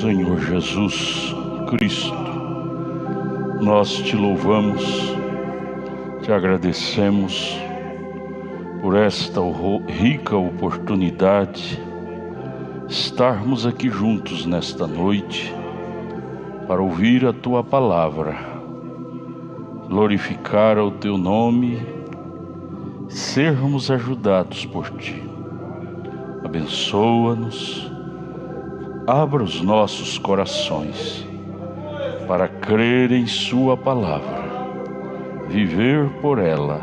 Senhor Jesus Cristo, nós te louvamos, te agradecemos por esta rica oportunidade, estarmos aqui juntos nesta noite para ouvir a tua palavra, glorificar o teu nome, sermos ajudados por ti. Abençoa-nos, abra os nossos corações para crer em sua palavra, viver por ela,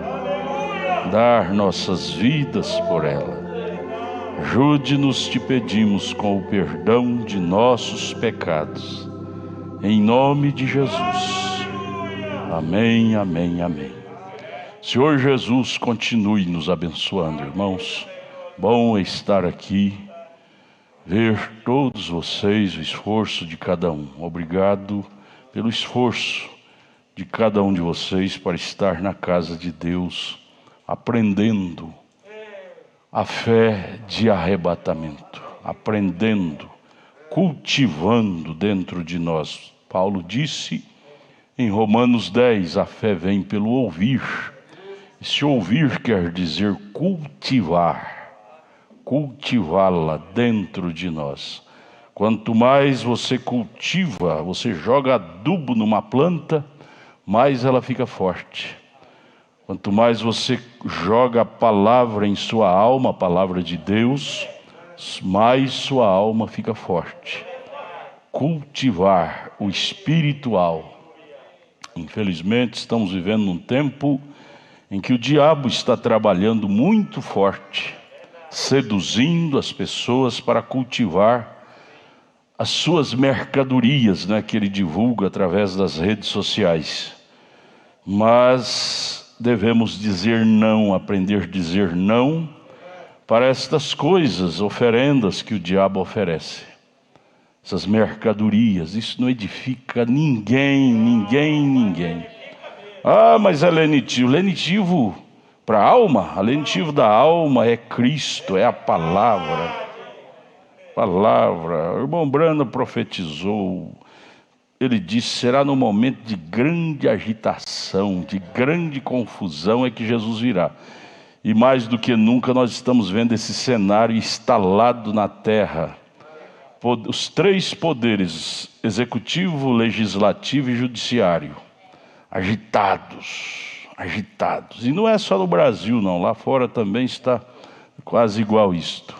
dar nossas vidas por ela. Ajude-nos, te pedimos, com o perdão de nossos pecados, em nome de Jesus. Amém, amém, amém. Senhor Jesus, continue nos abençoando, irmãos. Bom estar aqui, ver todos vocês, o esforço de cada um. Obrigado pelo esforço de cada um de vocês para estar na casa de Deus, aprendendo a fé de arrebatamento, aprendendo, cultivando dentro de nós. Paulo disse em Romanos 10, a fé vem pelo ouvir. E se ouvir quer dizer cultivá-la dentro de nós. Quanto mais você cultiva, você joga adubo numa planta, mais ela fica forte. Quanto mais você joga a palavra em sua alma, a palavra de Deus, mais sua alma fica forte. Cultivar o espiritual. Infelizmente, estamos vivendo num tempo em que o diabo está trabalhando muito forte, seduzindo as pessoas para cultivar as suas mercadorias, né, que ele divulga através das redes sociais. Mas devemos dizer não, aprender a dizer não para estas coisas, oferendas que o diabo oferece. Essas mercadorias, isso não edifica ninguém. Ah, mas é lenitivo. Lenitivo para a alma? A lenitivo da alma é Cristo, é a palavra. O irmão Brana profetizou. Ele disse, será no momento de grande agitação, de grande confusão é que Jesus virá. E mais do que nunca nós estamos vendo esse cenário instalado na terra. Os três poderes, executivo, legislativo e judiciário, agitados. E não é só no Brasil não, lá fora também está quase igual isto.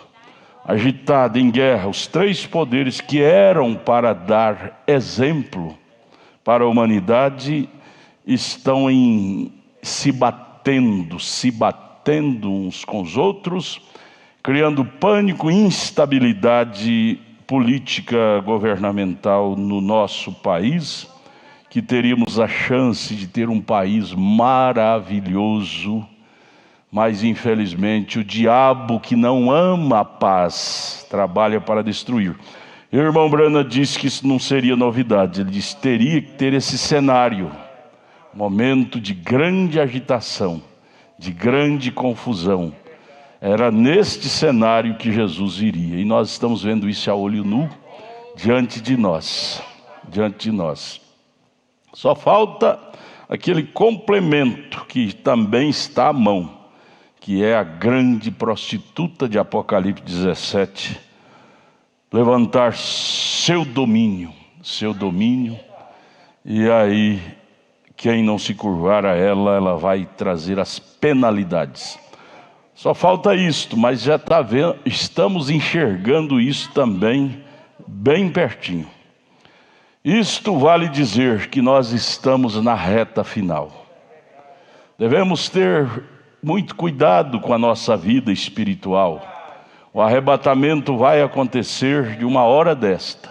Agitado, em guerra, os três poderes que eram para dar exemplo para a humanidade estão se batendo uns com os outros, criando pânico e instabilidade política governamental no nosso país, que teríamos a chance de ter um país maravilhoso, mas infelizmente o diabo, que não ama a paz, trabalha para destruir. E o irmão Brana disse que isso não seria novidade. Ele disse que teria que ter esse cenário, momento de grande agitação, de grande confusão. Era neste cenário que Jesus iria, e nós estamos vendo isso a olho nu diante de nós. Só falta aquele complemento que também está à mão, que é a grande prostituta de Apocalipse 17, levantar seu domínio, e aí quem não se curvar a ela, ela vai trazer as penalidades. Só falta isto, mas já está vendo, estamos enxergando isso também bem pertinho. Isto vale dizer que nós estamos na reta final. Devemos ter muito cuidado com a nossa vida espiritual. O arrebatamento vai acontecer de uma hora desta.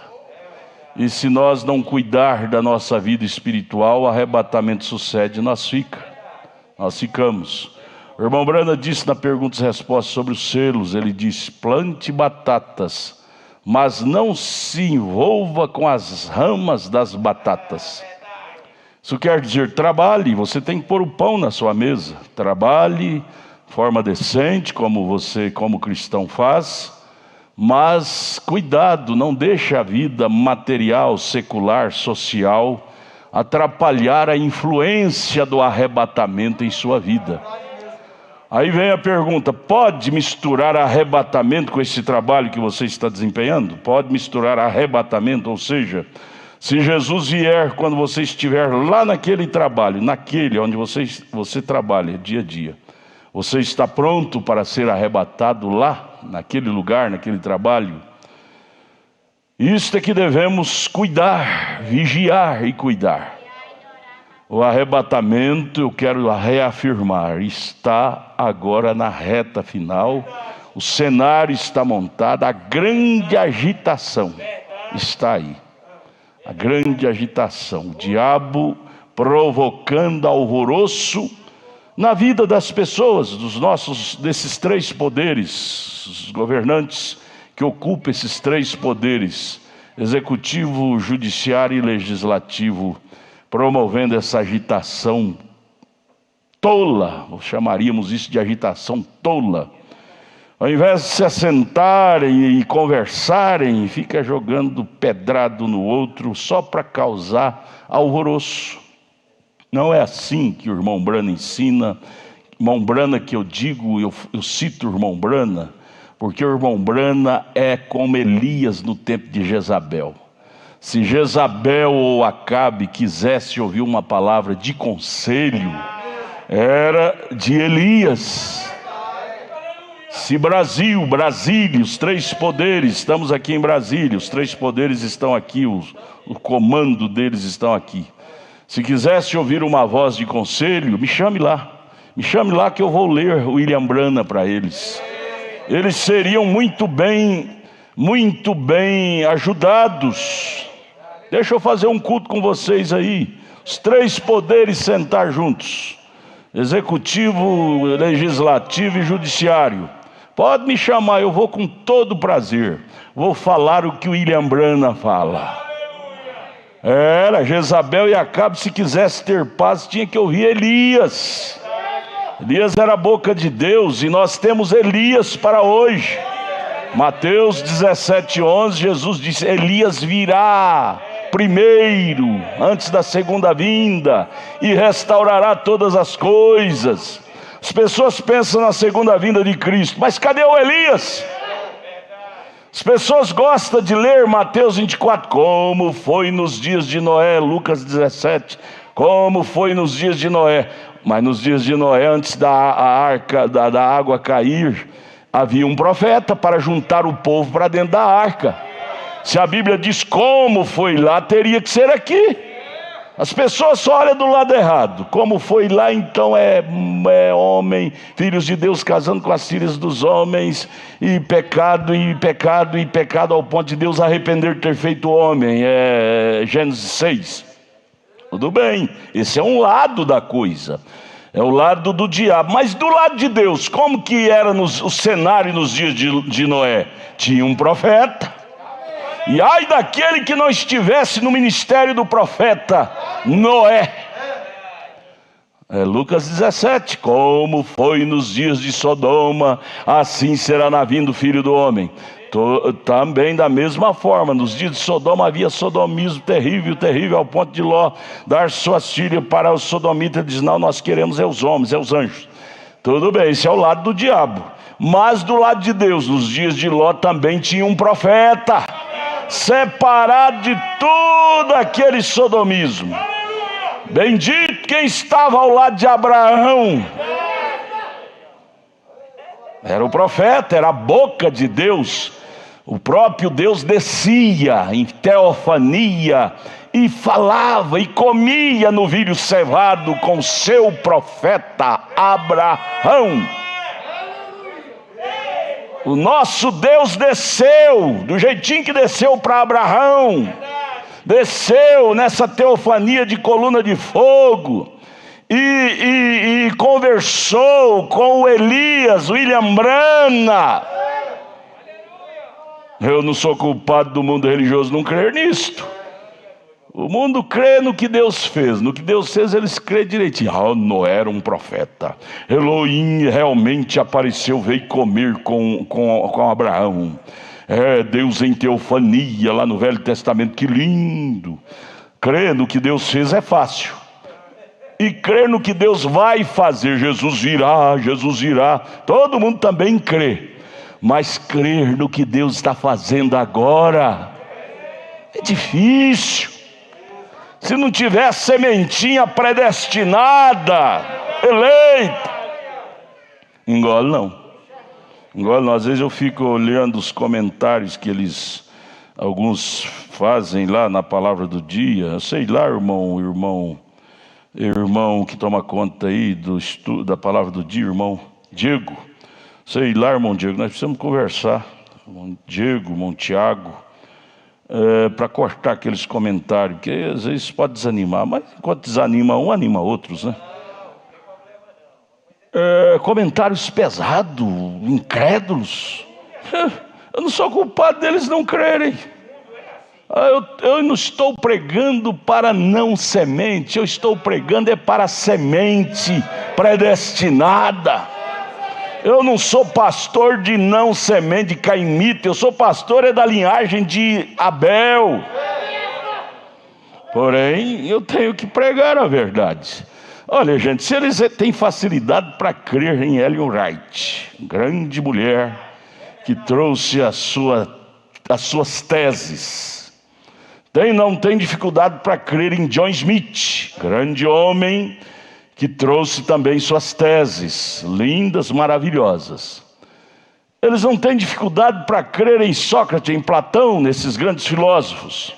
E se nós não cuidar da nossa vida espiritual, o arrebatamento sucede, nós ficamos. O irmão Brana disse na perguntas e respostas sobre os selos, ele disse, plante batatas, mas não se envolva com as ramas das batatas. Isso quer dizer, trabalhe, você tem que pôr o pão na sua mesa. Trabalhe de forma decente, como você, como cristão, faz, Mas cuidado, não deixe a vida material, secular, social atrapalhar a influência do arrebatamento em sua vida. Aí vem a pergunta: pode misturar arrebatamento com esse trabalho que você está desempenhando? Pode misturar arrebatamento, ou seja, se Jesus vier quando você estiver lá naquele trabalho, naquele onde você trabalha dia a dia, você está pronto para ser arrebatado lá, naquele lugar, naquele trabalho? Isto é que devemos cuidar, vigiar e cuidar. O arrebatamento, eu quero reafirmar, está agora na reta final. O cenário está montado, a grande agitação está aí. A grande agitação, o diabo provocando alvoroço na vida das pessoas, desses três poderes, os governantes que ocupam esses três poderes, executivo, judiciário e legislativo, promovendo essa agitação tola, chamaríamos isso de agitação tola. Ao invés de se assentarem e conversarem, fica jogando pedrado no outro só para causar alvoroço. Não é assim que o irmão Brana ensina. Irmão Brana, que eu digo, eu cito o irmão Brana, porque o irmão Brana é como Elias no tempo de Jezabel. Se Jezabel ou Acabe quisesse ouvir uma palavra de conselho, era de Elias. Se Brasília, os três poderes, estamos aqui em Brasília, os três poderes estão aqui, o comando deles estão aqui. Se quisesse ouvir uma voz de conselho, me chame lá que eu vou ler William Brana para eles. Eles seriam muito bem ajudados. Deixa eu fazer um culto com vocês aí, os três poderes sentar juntos, executivo, legislativo e judiciário. Pode me chamar, eu vou com todo prazer. Vou falar o que o William Brana fala. Era Jezabel e Acabe, se quisesse ter paz, tinha que ouvir Elias. Elias era a boca de Deus, e nós temos Elias para hoje. Mateus 17:11, Jesus disse: Elias virá primeiro, antes da segunda vinda, e restaurará todas as coisas. As pessoas pensam na segunda vinda de Cristo, mas cadê o Elias? As pessoas gostam de ler Mateus 24, como foi nos dias de Noé, Lucas 17, como foi nos dias de Noé. Mas nos dias de Noé, antes da arca, da água cair, havia um profeta para juntar o povo para dentro da arca. Se a Bíblia diz como foi lá, teria que ser aqui. As pessoas só olham do lado errado. Como foi lá, então é homem, filhos de Deus casando com as filhas dos homens, e pecado, ao ponto de Deus arrepender de ter feito homem. É Gênesis 6. Tudo bem, esse é um lado da coisa, é o lado do diabo. Mas do lado de Deus, como que era o cenário nos dias de Noé? Tinha um profeta. E ai daquele que não estivesse no ministério do profeta Noé. Lucas 17, como foi nos dias de Sodoma, assim será na vinda do Filho do Homem. Também da mesma forma, nos dias de Sodoma havia sodomismo terrível, ao ponto de Ló dar suas filhas para os sodomitas. Diz: não, nós queremos os homens, os anjos. Tudo bem, esse é o lado do diabo. Mas do lado de Deus, nos dias de Ló também tinha um profeta, separado de todo aquele sodomismo. Bendito quem estava ao lado de Abraão. Era o profeta, era a boca de Deus. O próprio Deus descia em teofania e falava e comia no novilho cevado com seu profeta Abraão. O nosso Deus desceu, do jeitinho que desceu para Abraão, desceu nessa teofania de coluna de fogo, e conversou com o Elias, William Brana. Eu não sou culpado do mundo religioso não crer nisto. O mundo crê no que Deus fez. No que Deus fez, eles crêem direitinho. Noé era um profeta. Elohim realmente apareceu, veio comer com Abraão. Deus em teofania, lá no Velho Testamento, que lindo. Crer no que Deus fez é fácil. E crer no que Deus vai fazer, Jesus virá, todo mundo também crê. Mas crer no que Deus está fazendo agora é difícil. Se não tiver a sementinha predestinada, eleita, engole não. Às vezes eu fico olhando os comentários que alguns fazem lá na palavra do dia. Sei lá, irmão que toma conta aí do estudo da palavra do dia, irmão Diego. Sei lá, irmão Diego, nós precisamos conversar. Irmão Diego, irmão Tiago, para cortar aqueles comentários, porque às vezes pode desanimar, mas enquanto desanima um, anima outros, né? Comentários pesados, incrédulos. Eu não sou culpado deles não crerem. Eu não estou pregando para não semente, eu estou pregando para semente predestinada. Eu não sou pastor de não semente, de caimita, eu sou pastor da linhagem de Abel. Porém, eu tenho que pregar a verdade. Olha, gente, se eles têm facilidade para crer em Ellen White, grande mulher que trouxe as suas teses, não tem dificuldade para crer em John Smith, grande homem que trouxe também suas teses, lindas, maravilhosas. Eles não têm dificuldade para crer em Sócrates, em Platão, nesses grandes filósofos.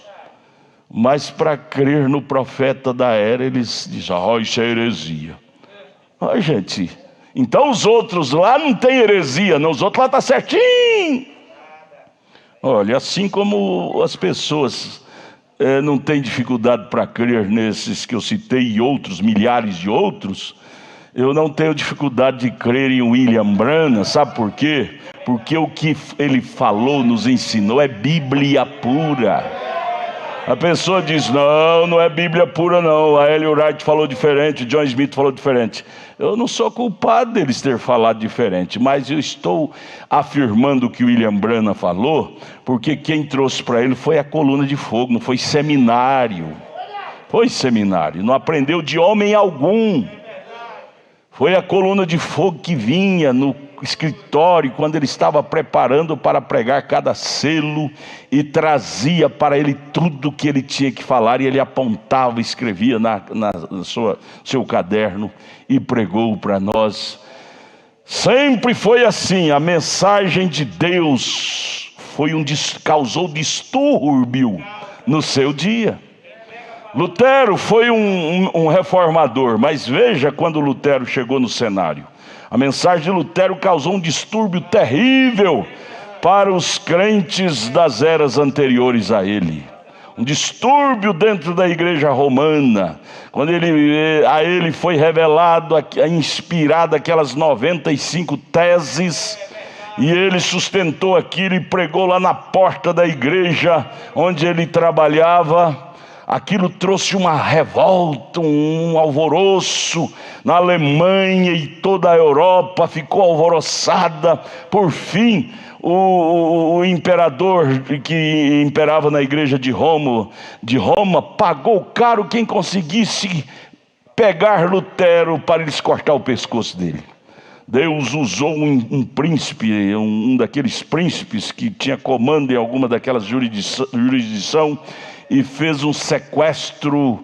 Mas para crer no profeta da era, eles dizem, isso é heresia. Gente, então os outros lá não tem heresia, não, os outros lá estão certinho. Olha, assim como as pessoas não têm dificuldade para crer nesses que eu citei e outros, milhares de outros, eu não tenho dificuldade de crer em William Branham, sabe por quê? Porque o que ele falou, nos ensinou, é Bíblia pura. A pessoa diz, não é Bíblia pura não, a Ellen White falou diferente, John Smith falou diferente. Eu não sou culpado deles ter falado diferente, mas eu estou afirmando o que o William Branham falou, porque quem trouxe para ele foi a coluna de fogo, não foi seminário. Foi seminário, não aprendeu de homem algum. Foi a coluna de fogo que vinha no escritório quando ele estava preparando para pregar cada selo e trazia para ele tudo o que ele tinha que falar, e ele apontava, escrevia no seu caderno e pregou para nós. Sempre foi assim. A mensagem de Deus causou distúrbio no seu dia. Lutero foi um reformador, mas veja quando Lutero chegou no cenário. A mensagem de Lutero causou um distúrbio terrível para os crentes das eras anteriores a ele. Um distúrbio dentro da igreja romana, quando a ele foi revelado, inspirado aquelas 95 teses, e ele sustentou aquilo e pregou lá na porta da igreja onde ele trabalhava. Aquilo trouxe uma revolta, um alvoroço na Alemanha, e toda a Europa ficou alvoroçada. Por fim, o imperador que imperava na igreja de Roma pagou caro quem conseguisse pegar Lutero para eles cortar o pescoço dele. Deus usou um príncipe, um daqueles príncipes que tinha comando em alguma daquelas jurisdição, e fez um sequestro,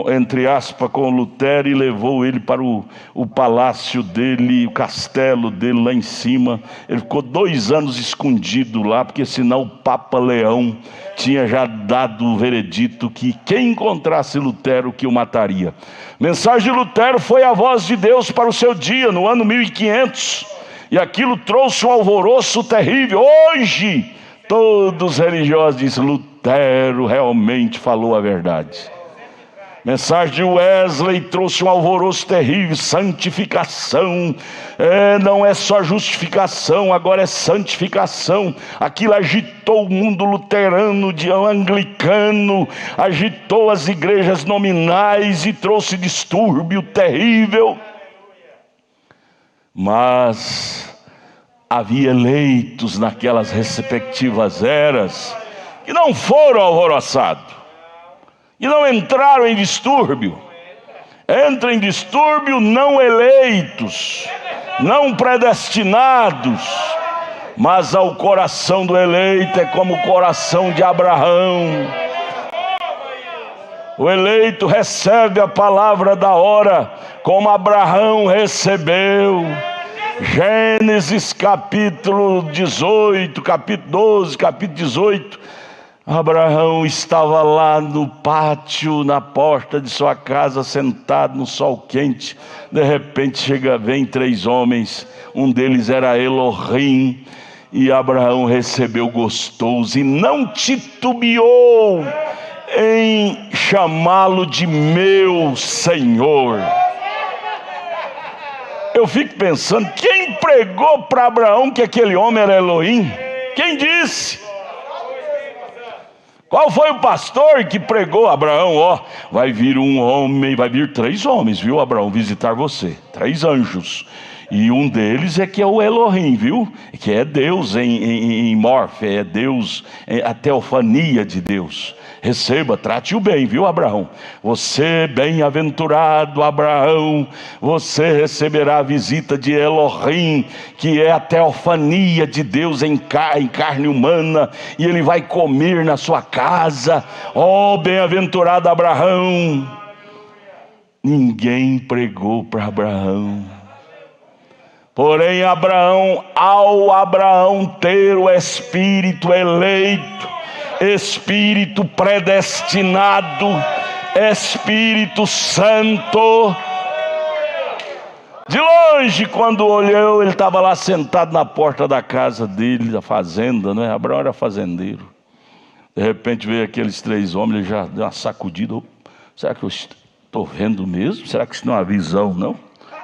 entre aspas, com Lutero, e levou ele para o palácio dele, o castelo dele lá em cima. Ele ficou 2 anos escondido lá, porque senão o Papa Leão tinha já dado o veredito que quem encontrasse Lutero que o mataria. A mensagem de Lutero foi a voz de Deus para o seu dia, no ano 1500. E aquilo trouxe um alvoroço terrível. Hoje, todos os religiosos dizem, Lutero realmente falou a verdade. Mensagem de Wesley trouxe um alvoroço terrível, santificação. Não é só justificação, agora é santificação. Aquilo agitou o mundo luterano, anglicano, agitou as igrejas nominais e trouxe distúrbio terrível. Mas havia eleitos naquelas respectivas eras que não foram alvoroçados, e não entraram em distúrbio. Entra em distúrbio não eleitos, não predestinados, mas ao coração do eleito é como o coração de Abraão. O eleito recebe a palavra da hora, como Abraão recebeu. Gênesis capítulo 18, capítulo 12, capítulo 18. Abraão estava lá no pátio, na porta de sua casa, sentado no sol quente. De repente vem 3 homens, um deles era Elohim, e Abraão recebeu gostoso e não titubeou em chamá-lo de meu Senhor. Eu fico pensando, quem pregou para Abraão que aquele homem era Elohim? Quem disse? Qual foi o pastor que pregou? Abraão, vai vir um homem, vai vir 3 homens, viu, Abraão, visitar você, 3 anjos, e um deles é que é o Elohim, viu, que é Deus em morfe, é Deus, a teofania de Deus. Receba, trate-o bem, viu, Abraão? Você, bem-aventurado Abraão, você receberá a visita de Elohim, que é a teofania de Deus em carne humana, e ele vai comer na sua casa. Bem-aventurado Abraão. Ninguém pregou para Abraão. Porém ao Abraão ter o Espírito eleito, Espírito predestinado, Espírito Santo, de longe, quando olhou, ele estava lá sentado na porta da casa dele, da fazenda, né? Abraão era fazendeiro. De repente veio aqueles 3 homens, ele já deu uma sacudida. Será que eu estou vendo mesmo? Será que isso não é uma visão, não?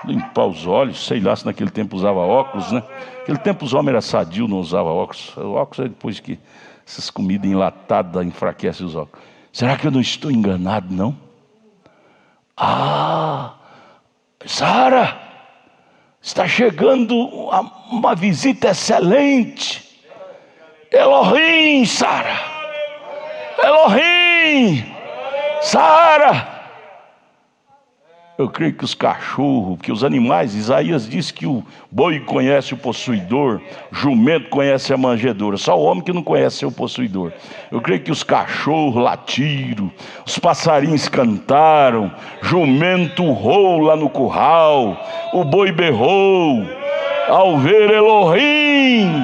Limpar os olhos, sei lá se naquele tempo usava óculos, né? Naquele tempo os homens eram sadios, não usavam óculos. O óculos é depois que essas comidas enlatadas enfraquecem os óculos. Será que eu não estou enganado, não? Sara, está chegando uma visita excelente. Elohim, Sara. Elohim, Sara. Eu creio que os cachorros, que os animais, Isaías diz que o boi conhece o possuidor, o jumento conhece a manjedoura, só o homem que não conhece seu possuidor. Eu creio que os cachorros latiram, os passarinhos cantaram, jumento urrou lá no curral, o boi berrou, ao ver Elohim,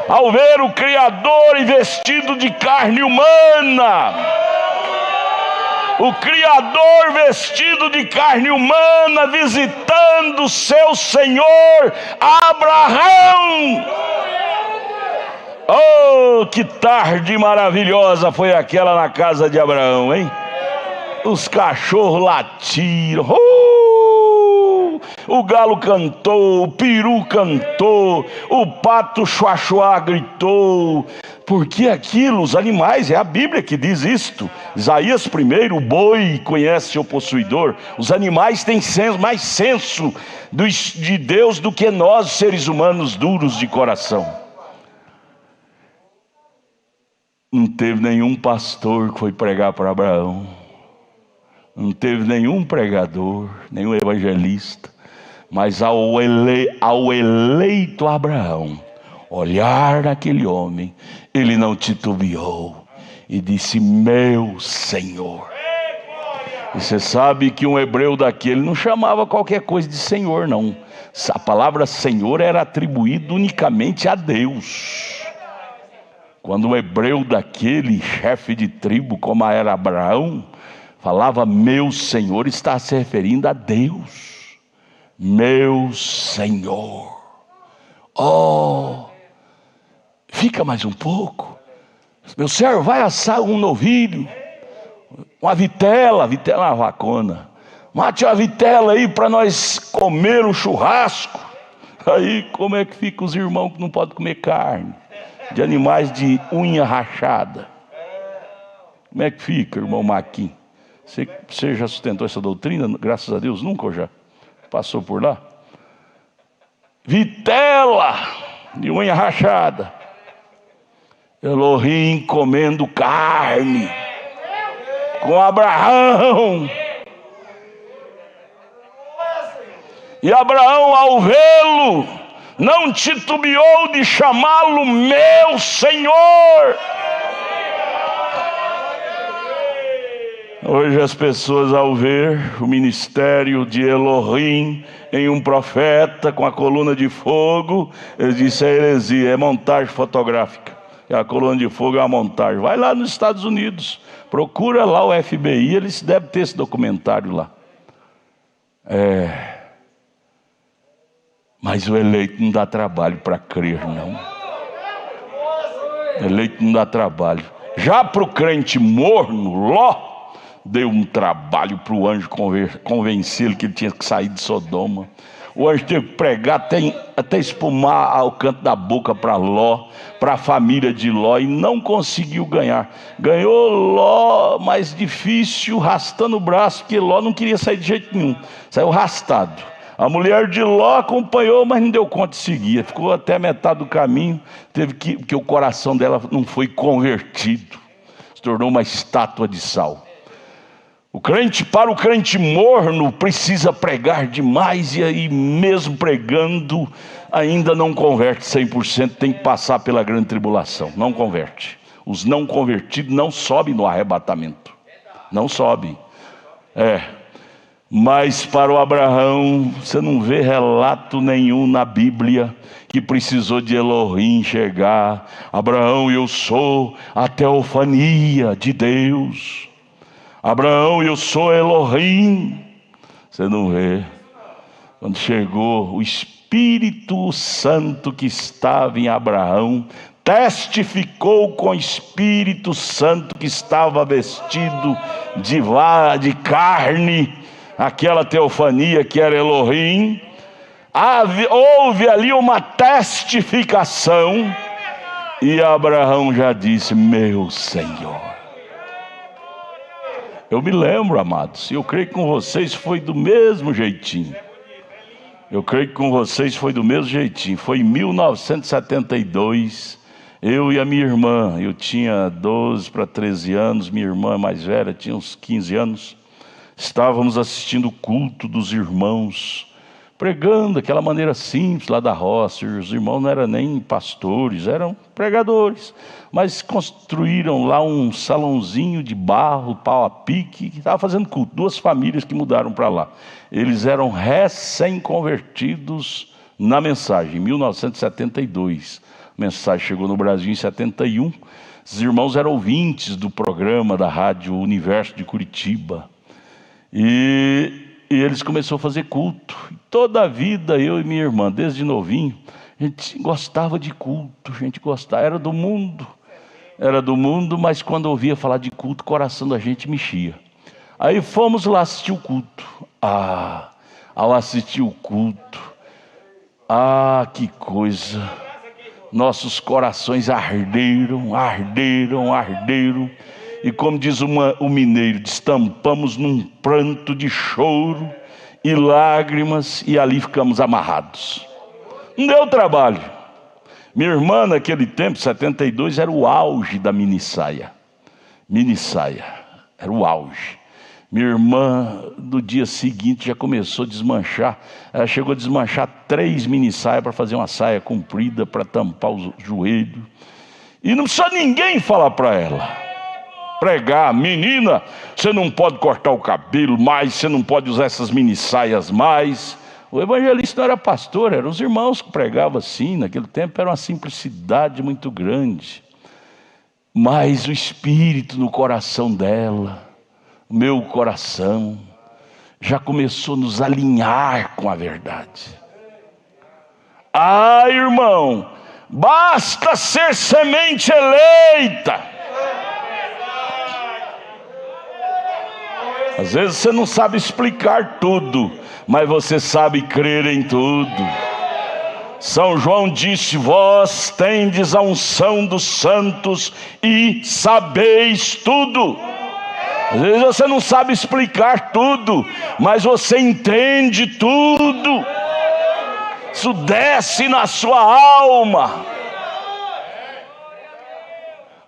ao ver o Criador vestido de carne humana. O Criador vestido de carne humana, visitando seu Senhor Abraão. Que tarde maravilhosa foi aquela na casa de Abraão, hein? Os cachorros latiram, o galo cantou, o peru cantou, o pato chuachuá gritou. Porque aquilo, os animais, é a Bíblia que diz isto. Isaías 1, o boi conhece o possuidor. Os animais têm mais senso de Deus do que nós, seres humanos duros de coração. Não teve nenhum pastor que foi pregar para Abraão. Não teve nenhum pregador, nenhum evangelista. Mas ao eleito Abraão olhar naquele homem, ele não titubeou e disse: meu Senhor. E você sabe que um hebreu daquele não chamava qualquer coisa de Senhor, não. A palavra Senhor era atribuída unicamente a Deus. Quando um hebreu daquele, chefe de tribo como era Abraão, falava meu Senhor, está se referindo a Deus. Meu Senhor. Fica mais um pouco. Meu servo, vai assar um novilho. uma vitela é uma vacona. Mate uma vitela aí para nós comer um churrasco. Aí como é que fica os irmãos que não podem comer carne? De animais de unha rachada. Como é que fica, irmão Maquim? Você já sustentou essa doutrina? Graças a Deus, nunca ou já? Passou por lá? Vitela de unha rachada. Elohim comendo carne com Abraão. E Abraão, ao vê-lo, não titubeou de chamá-lo meu Senhor. Hoje as pessoas, ao ver o ministério de Elohim em um profeta com a coluna de fogo, eles dizem: é heresia, é montagem fotográfica. A coluna de fogo é uma montagem. Vai lá nos Estados Unidos, procura lá o FBI, eles devem ter esse documentário lá. Mas o eleito não dá trabalho para crer, não. O eleito não dá trabalho. Já para o crente morno, Ló, deu um trabalho para o anjo convencê-lo que ele tinha que sair de Sodoma. O anjo teve que pregar até espumar ao canto da boca para Ló, para a família de Ló, e não conseguiu ganhar. Ganhou Ló, mais difícil, rastando o braço, porque Ló não queria sair de jeito nenhum. Saiu rastado. A mulher de Ló acompanhou, mas não deu conta de seguir. Ficou até a metade do caminho, porque o coração dela não foi convertido. Se tornou uma estátua de sal. Para o crente morno, precisa pregar demais, e aí mesmo pregando, ainda não converte 100%, tem que passar pela grande tribulação, não converte. Os não convertidos não sobem no arrebatamento, não sobem. Mas para o Abraão, você não vê relato nenhum na Bíblia que precisou de Elohim chegar. Abraão, eu sou a teofania de Deus. Abraão, eu sou Elohim. Você não vê. Quando chegou o Espírito Santo que estava em Abraão, testificou com o Espírito Santo que estava vestido de carne, aquela teofania que era Elohim. Houve ali uma testificação, e Abraão já disse: meu Senhor. Eu me lembro, amados, e eu creio que com vocês foi do mesmo jeitinho. Foi em 1972, eu e a minha irmã, eu tinha 12 para 13 anos, minha irmã mais velha tinha uns 15 anos. Estávamos assistindo o culto dos irmãos, pregando daquela maneira simples lá da roça. Os irmãos não eram nem pastores, eram pregadores, mas construíram lá um salãozinho de barro, pau a pique, que estava fazendo culto. 2 famílias que mudaram para lá. Eles eram recém-convertidos na mensagem, em 1972. A mensagem chegou no Brasil em 71. Os irmãos eram ouvintes do programa da Rádio Universo de Curitiba. E eles começaram a fazer culto. Toda a vida, eu e minha irmã, desde novinho, a gente gostava de culto, a gente gostava, era do mundo, mas quando ouvia falar de culto, o coração da gente mexia. Aí fomos lá assistir o culto. Ao assistir o culto, que coisa! Nossos corações arderam. E como diz o mineiro, destampamos num pranto de choro e lágrimas, e ali ficamos amarrados. Não deu trabalho. Minha irmã, naquele tempo, 72, era o auge da minissaia. Era o auge. Minha irmã, no dia seguinte, já começou a desmanchar. Ela chegou a desmanchar 3 minissaias para fazer uma saia comprida, para tampar os joelhos. E não precisa ninguém falar para ela. Pregar: menina, você não pode cortar o cabelo mais, você não pode usar essas minissaias mais. O evangelista não era pastor, eram os irmãos que pregavam assim. Naquele tempo era uma simplicidade muito grande. Mas o Espírito no coração dela, o meu coração, já começou a nos alinhar com a verdade. Irmão, basta ser semente eleita. Às vezes você não sabe explicar tudo, mas você sabe crer em tudo. São João disse: vós tendes a unção dos santos e sabeis tudo. Às vezes você não sabe explicar tudo, mas você entende tudo. Isso desce na sua alma.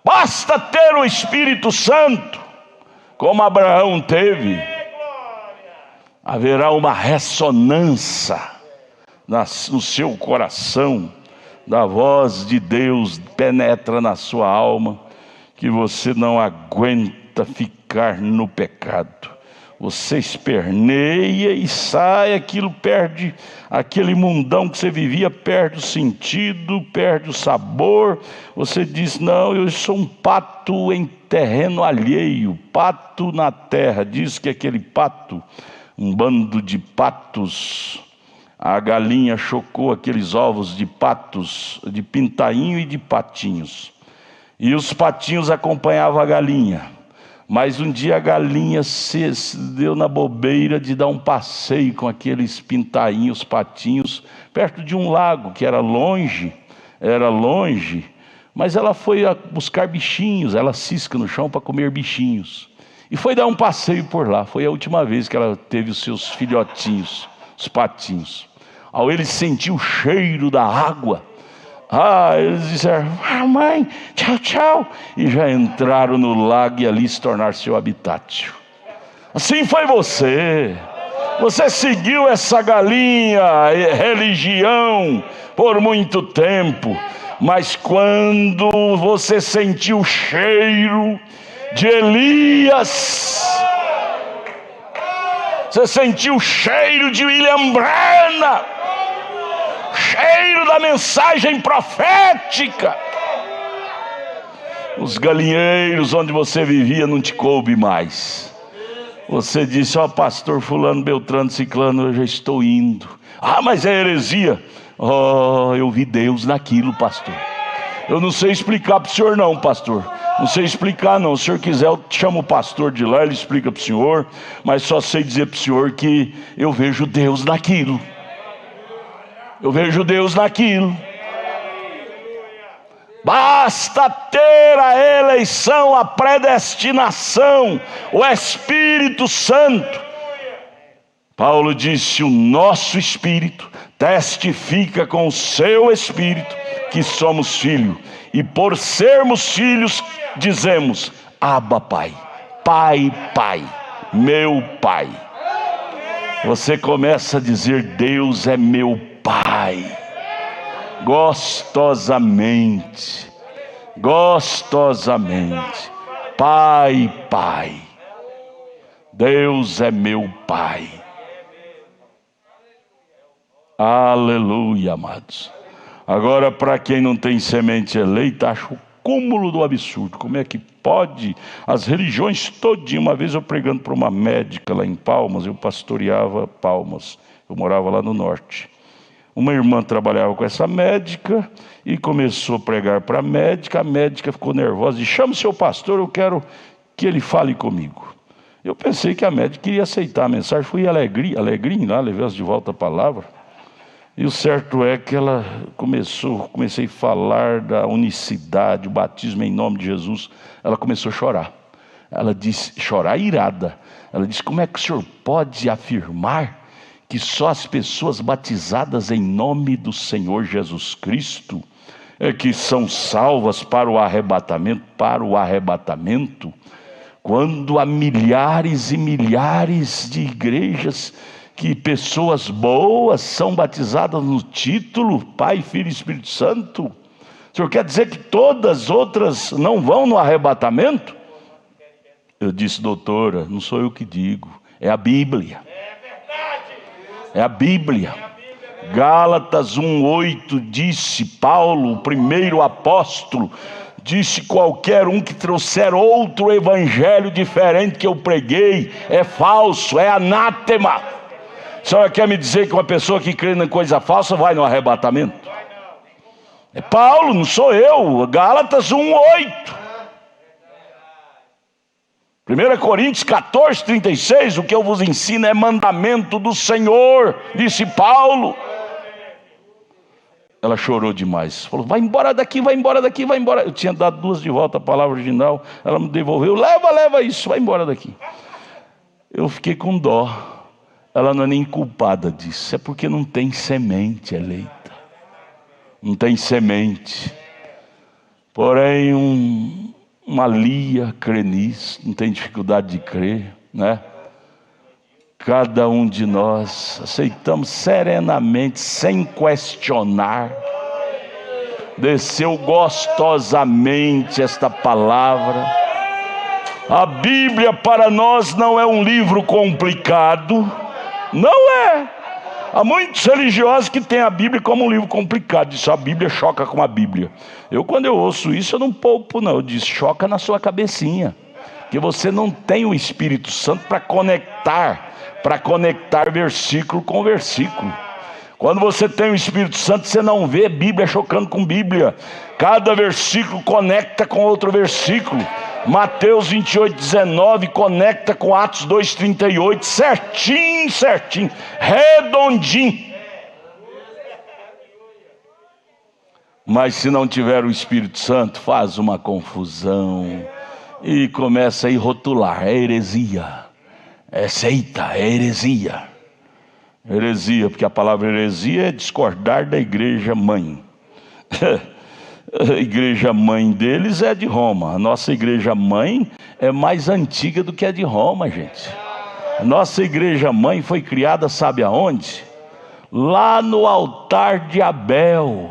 Basta ter o Espírito Santo, como Abraão teve. Haverá uma ressonância no seu coração, da voz de Deus penetra na sua alma, que você não aguenta ficar no pecado. Você esperneia e sai, aquilo perde, aquele mundão que você vivia perde o sentido, perde o sabor. Você diz: não, eu sou um pato em terreno alheio, pato na terra. Diz que aquele pato, um bando de patos, a galinha chocou aqueles ovos de patos, de pintainho e de patinhos, e os patinhos acompanhavam a galinha. Mas um dia a galinha se deu na bobeira de dar um passeio com aqueles pintainhos, patinhos, perto de um lago que era longe, mas ela foi buscar bichinhos, ela cisca no chão para comer bichinhos, e foi dar um passeio por lá. Foi a última vez que ela teve os seus filhotinhos, os patinhos. Ao eles sentir o cheiro da água, eles disseram: mãe, tchau, tchau, e já entraram no lago e ali se tornaram seu habitat. Assim foi você. Você seguiu essa galinha, religião, por muito tempo, mas quando você sentiu o cheiro de Elias, você sentiu o cheiro de William Branham, cheiro da mensagem profética, os galinheiros onde você vivia não te coube mais. Você disse: pastor fulano, beltrano, ciclano, eu já estou indo. Mas é heresia. Eu vi Deus naquilo, pastor. Eu não sei explicar para o senhor não, pastor. Não sei explicar não. Se o senhor quiser, eu chamo o pastor de lá, ele explica para o senhor. Mas só sei dizer para o senhor que eu vejo Deus naquilo. Eu vejo Deus naquilo. Basta ter a eleição, a predestinação, o Espírito Santo. Paulo disse: o nosso Espírito testifica com o seu Espírito que somos filhos. E por sermos filhos, dizemos: Abba, Pai. Pai, Pai, meu Pai. Você começa a dizer: Deus é meu Pai, gostosamente, Pai, Pai, Deus é meu Pai. Aleluia, amados. Agora, para quem não tem semente eleita, acho o cúmulo do absurdo. Como é que pode? As religiões todinhas. Uma vez eu pregando para uma médica lá em Palmas, eu pastoreava Palmas, eu morava lá no norte. Uma irmã trabalhava com essa médica e começou a pregar para a médica ficou nervosa e disse: chama o seu pastor, eu quero que ele fale comigo. Eu pensei que a médica queria aceitar a mensagem, fui alegrinho lá, levei de volta a palavra. E o certo é que ela comecei a falar da unicidade, o batismo em nome de Jesus. Ela começou a chorar. Ela disse, chorar irada. Ela disse: como é que o senhor pode afirmar que só as pessoas batizadas em nome do Senhor Jesus Cristo é que são salvas para o arrebatamento, quando há milhares e milhares de igrejas que pessoas boas são batizadas no título Pai, Filho e Espírito Santo? O senhor quer dizer que todas as outras não vão no arrebatamento? Eu disse: doutora, não sou eu que digo, é a Bíblia. É a Bíblia. Gálatas 1:8 disse Paulo, o primeiro apóstolo, disse: qualquer um que trouxer outro evangelho diferente que eu preguei é falso, é anátema. A senhora quer me dizer que uma pessoa que crê em coisa falsa vai no arrebatamento? É Paulo, não sou eu. Gálatas 1:8. 1 Coríntios 14, 36, o que eu vos ensino é mandamento do Senhor, disse Paulo. Ela chorou demais, falou: vai embora daqui, vai embora daqui, vai embora. Eu tinha dado 2 de volta a palavra original, ela me devolveu: leva isso, vai embora daqui. Eu fiquei com dó. Ela não é nem culpada disso, é porque não tem semente eleita, não tem semente. Porém, uma Lia crê nisso, não tem dificuldade de crer, né? Cada um de nós aceitamos serenamente, sem questionar, desceu gostosamente esta palavra. A Bíblia para nós não é um livro complicado, não é. Há muitos religiosos que têm a Bíblia como um livro complicado. Diz: a Bíblia choca com a Bíblia. Quando eu ouço isso, eu não poupo não. Eu digo: choca na sua cabecinha, que você não tem o Espírito Santo para conectar versículo com versículo. Quando você tem o Espírito Santo, você não vê Bíblia chocando com Bíblia. Cada versículo conecta com outro versículo. Mateus 28, 19 conecta com Atos 2, 38, certinho, redondinho. Mas se não tiver o Espírito Santo, faz uma confusão e começa a rotular: é heresia, é seita, é heresia. Heresia, porque a palavra heresia é discordar da igreja mãe. A igreja mãe deles é de Roma. A nossa igreja mãe é mais antiga do que a de Roma, gente. A nossa igreja mãe foi criada, sabe aonde? Lá no altar de Abel.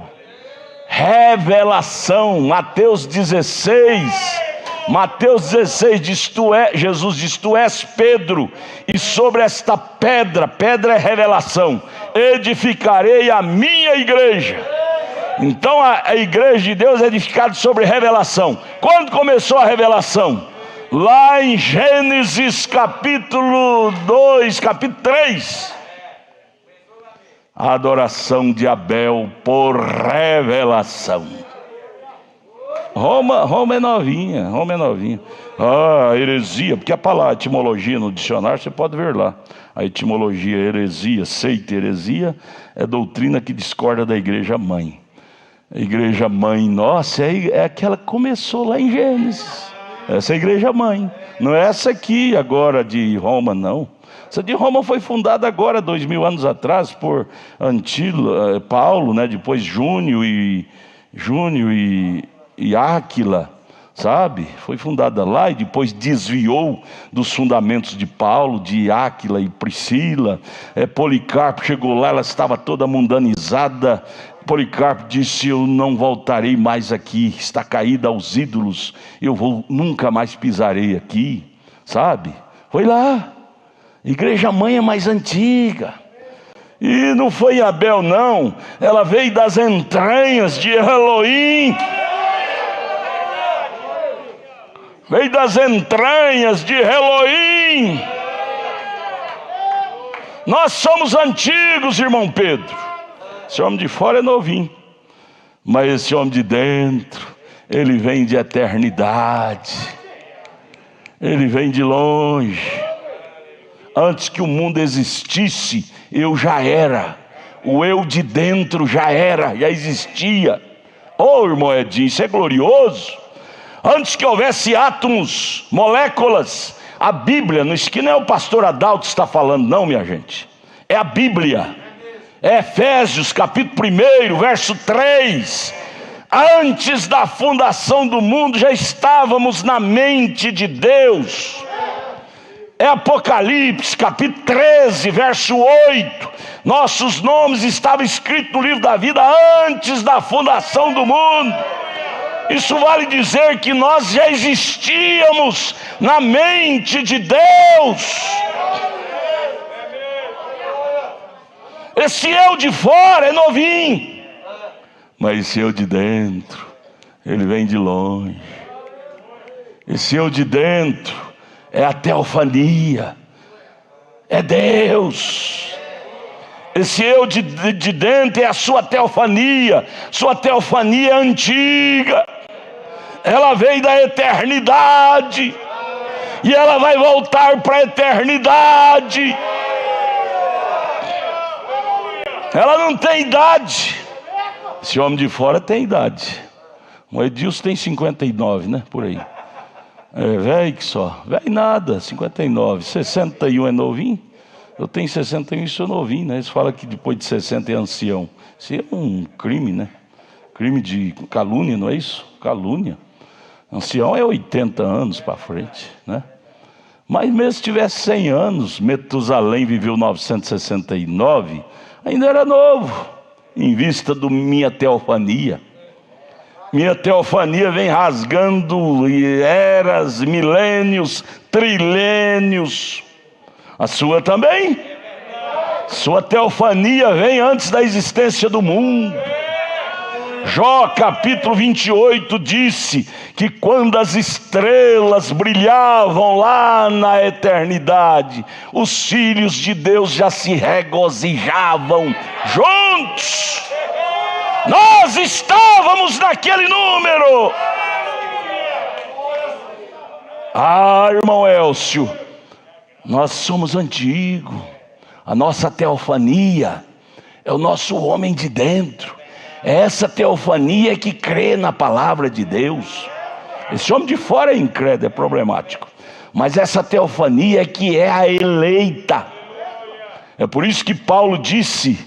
Revelação, Mateus 16. Mateus 16 diz: Jesus diz: tu és Pedro, e sobre esta pedra é revelação, edificarei a minha igreja. Então a igreja de Deus é edificada sobre revelação. Quando começou a revelação? Lá em Gênesis capítulo 2, capítulo 3. A adoração de Abel por revelação. Roma é novinha. Heresia, porque a etimologia no dicionário você pode ver lá. A etimologia heresia, seita, heresia, é doutrina que discorda da igreja mãe. A igreja mãe nossa é aquela que começou lá em Gênesis. Essa é a igreja mãe. Não é essa aqui agora de Roma, não. Essa de Roma foi fundada agora, 2000 anos atrás, por Paulo, né? Depois Júnio e Áquila, sabe? Foi fundada lá e depois desviou dos fundamentos de Paulo, de Áquila e Priscila. Policarpo chegou lá, ela estava toda mundanizada. Policarpo disse: eu não voltarei mais aqui, está caída aos ídolos, nunca mais pisarei aqui, sabe? Foi lá. Igreja mãe é mais antiga. E não foi Abel não, ela veio das entranhas de Elohim. Veio das entranhas de Elohim. Nós somos antigos, irmão Pedro. Esse homem de fora é novinho, mas esse homem de dentro, ele vem de eternidade. Ele vem de longe. Antes que o mundo existisse, eu já era. O eu de dentro já existia. Irmão Edinho, isso é glorioso. Antes que houvesse átomos, moléculas, a Bíblia, isso que não é o pastor Adalto que está falando não, minha gente. É a Bíblia. É Efésios capítulo 1, verso 3. Antes da fundação do mundo já estávamos na mente de Deus. É Apocalipse capítulo 13, verso 8. Nossos nomes estavam escritos no livro da vida antes da fundação do mundo. Isso vale dizer que nós já existíamos na mente de Deus. Esse eu de fora é novinho, mas esse eu de dentro, ele vem de longe. Esse eu de dentro é a teofania, é Deus. Esse eu de dentro é a sua teofania. Sua teofania é antiga, ela veio da eternidade. e ela vai voltar para a eternidade. Ela não tem idade. Esse homem de fora tem idade. O Edilson tem 59, né? Por aí. É velho que só. Velho nada, 59. 61 é novinho? Eu tenho 61 e sou novinho, né? Eles falam que depois de 60 é ancião. Isso é um crime, né? Crime de calúnia, não é isso? Calúnia. Ancião é 80 anos para frente, né? Mas mesmo se tivesse 100 anos, Metusalém viveu 969, ainda era novo, em vista da minha teofania. Minha teofania vem rasgando eras, milênios, trilênios. A sua também? Sua teofania vem antes da existência do mundo. Jó capítulo 28 disse que quando as estrelas brilhavam lá na eternidade, os filhos de Deus já se regozijavam juntos. Nós estávamos naquele número. Ah, irmão Elcio, nós somos antigos. A nossa teofania é o nosso homem de dentro. É essa teofania que crê na palavra de Deus. Esse homem de fora é incrédulo, é problemático. Mas essa teofania é que é a eleita. É por isso que Paulo disse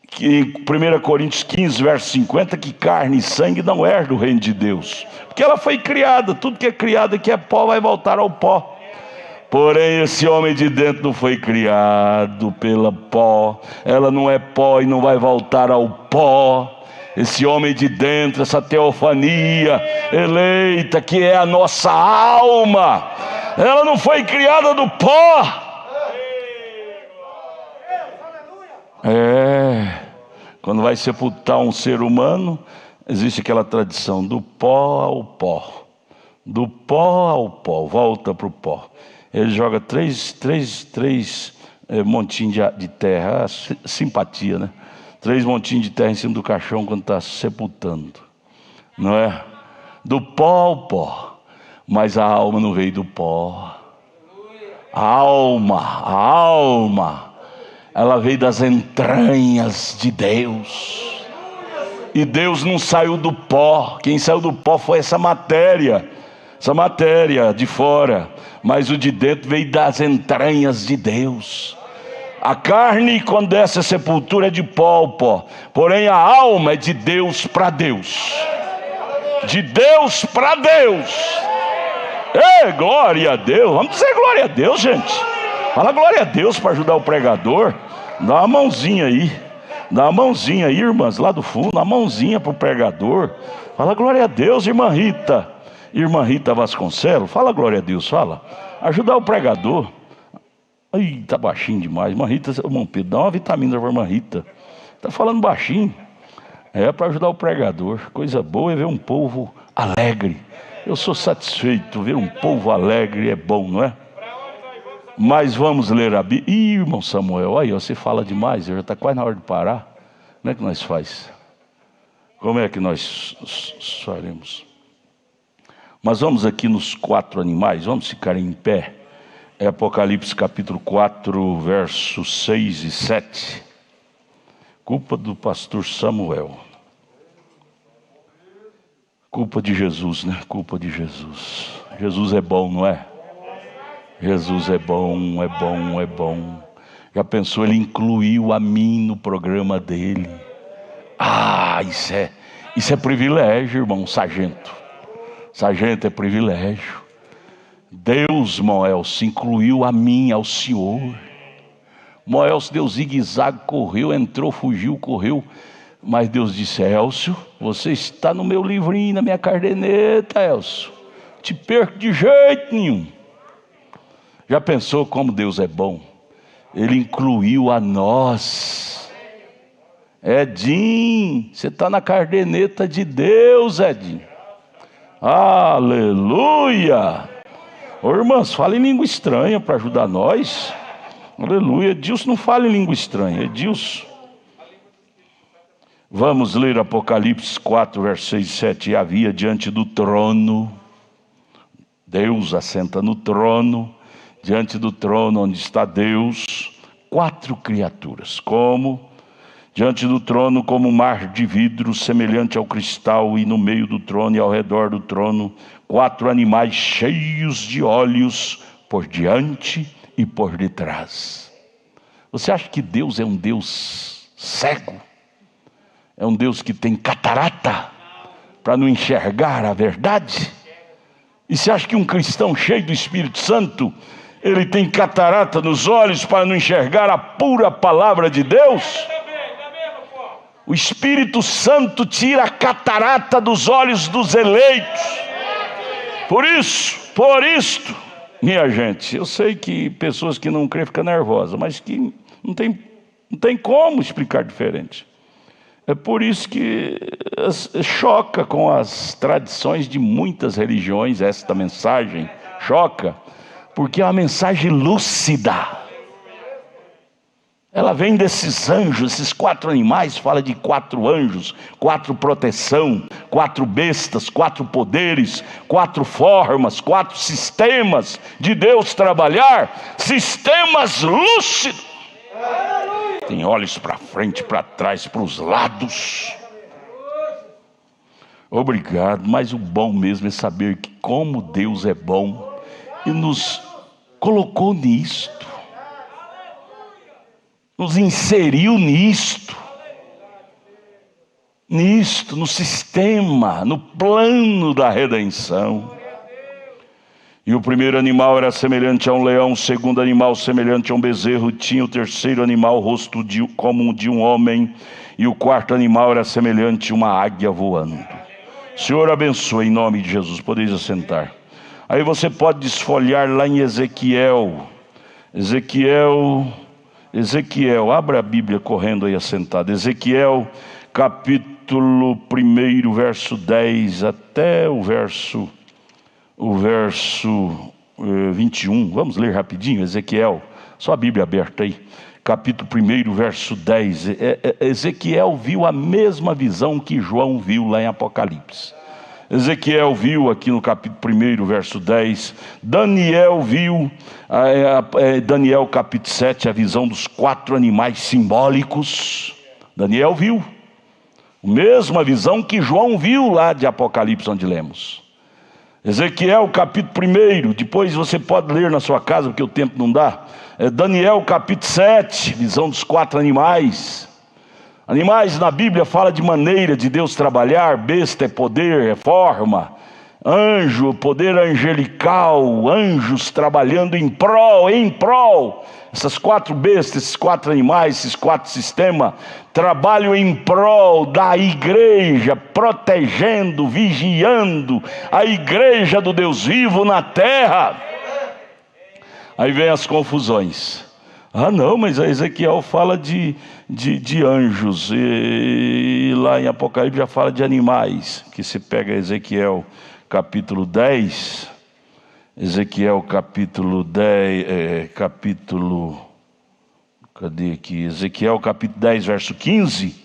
que em 1 Coríntios 15, verso 50, que carne e sangue não herdam o reino de Deus. Porque ela foi criada, tudo que é criado que é pó vai voltar ao pó. Porém, esse homem de dentro não foi criado pela pó. Ela não é pó e não vai voltar ao pó. Esse homem de dentro, essa teofania eleita, que é a nossa alma, ela não foi criada do pó. Quando vai sepultar um ser humano, existe aquela tradição do pó ao pó. Do pó ao pó, volta para o pó. Ele joga três montinhos de terra, simpatia, né? 3 montinhos de terra em cima do caixão quando está sepultando, não é? Do pó ao pó. Mas a alma não veio do pó. A alma, ela veio das entranhas de Deus. E Deus não saiu do pó. Quem saiu do pó foi essa matéria de fora. Mas o de dentro veio das entranhas de Deus. A carne, quando desce a sepultura, é de pó ao pó. Porém a alma é de Deus para Deus. De Deus para Deus. Ei, glória a Deus. Vamos dizer glória a Deus, gente. Fala glória a Deus para ajudar o pregador. Dá uma mãozinha aí. Dá uma mãozinha aí, irmãs, lá do fundo. Dá uma mãozinha para o pregador. Fala glória a Deus, irmã Rita. Irmã Rita Vasconcelos. Fala glória a Deus, fala. Ajudar o pregador. Ai, tá baixinho demais. Irmã Rita, irmão Pedro, dá uma vitamina para a irmã Rita. Tá falando baixinho. É para ajudar o pregador. Coisa boa é ver um povo alegre. Eu sou satisfeito. Ver um povo alegre é bom, não é? Mas vamos ler a Bíblia. Ih, irmão Samuel, aí você fala demais. Já está quase na hora de parar. Como é que nós faz? Como é que nós faremos? Mas vamos aqui nos 4 animais. Vamos ficar em pé. É Apocalipse capítulo 4, versos 6 e 7. Culpa do pastor Samuel. Culpa de Jesus, né? Culpa de Jesus. Jesus é bom, não é? Jesus é bom, é bom, é bom. Já pensou, ele incluiu a mim no programa dele. Ah, isso é privilégio, irmão, sargento. Sargento é privilégio. Deus, Moelso, incluiu a mim, ao Senhor. Moelso deu zigue-zague, correu, entrou, fugiu, correu. Mas Deus disse: Elcio, você está no meu livrinho, na minha caderneta, Elcio. Te perco de jeito nenhum. Já pensou como Deus é bom? Ele incluiu a nós. Edinho, você está na caderneta de Deus, Edinho. Aleluia! Ô, irmãs, fala em língua estranha para ajudar nós. Aleluia. Edilson não fala em língua estranha. Edilson. Vamos ler Apocalipse 4, versos 6 e 7. E havia diante do trono Deus assenta no trono, diante do trono onde está Deus, 4 criaturas, como diante do trono, como um mar de vidro semelhante ao cristal, e no meio do trono e ao redor do trono, 4 animais cheios de olhos por diante e por detrás. Você acha que Deus é um Deus cego? É um Deus que tem catarata para não enxergar a verdade? E você acha que um cristão cheio do Espírito Santo, ele tem catarata nos olhos para não enxergar a pura palavra de Deus? O Espírito Santo tira a catarata dos olhos dos eleitos. Por isto, minha gente, eu sei que pessoas que não creem ficam nervosas, mas que não tem como explicar diferente. É por isso que choca com as tradições de muitas religiões esta mensagem. Choca, porque é uma mensagem lúcida. Ela vem desses anjos, esses 4 animais, fala de 4 anjos, 4 proteção, 4 bestas, 4 poderes, 4 formas, 4 sistemas de Deus trabalhar, sistemas lúcidos. Tem olhos para frente, para trás, para os lados. Obrigado, mas o bom mesmo é saber que como Deus é bom e nos colocou nisto. Nos inseriu nisto, no sistema, no plano da redenção. E o primeiro animal era semelhante a um leão, o segundo animal semelhante a um bezerro, tinha o terceiro animal rosto como de um homem, e o quarto animal era semelhante a uma águia voando. Senhor, abençoe em nome de Jesus. Podeis assentar. Aí você pode desfolhar lá em Ezequiel, abra a Bíblia correndo aí assentado. Ezequiel, capítulo 1, verso 10 até o verso 21. Vamos ler rapidinho, Ezequiel, só a Bíblia aberta aí. Capítulo 1, verso 10. Ezequiel viu a mesma visão que João viu lá em Apocalipse. Ezequiel viu aqui no capítulo 1, verso 10. Daniel viu, Daniel capítulo 7, a visão dos 4 animais simbólicos. Daniel viu a mesma visão que João viu lá de Apocalipse, onde lemos. Ezequiel capítulo 1, depois você pode ler na sua casa, porque o tempo não dá. Daniel capítulo 7, visão dos 4 animais. Animais na Bíblia fala de maneira de Deus trabalhar. Besta é poder, é forma. Anjo, poder angelical. Anjos trabalhando em prol. Essas 4 bestas, esses 4 animais, esses 4 sistemas trabalham em prol da igreja, protegendo, vigiando a igreja do Deus vivo na terra. Aí vem as confusões. Ah não, mas a Ezequiel fala de anjos, e lá em Apocalipse já fala de animais. Que se pega Ezequiel capítulo 10, Ezequiel capítulo 10, Ezequiel capítulo 10, verso 15,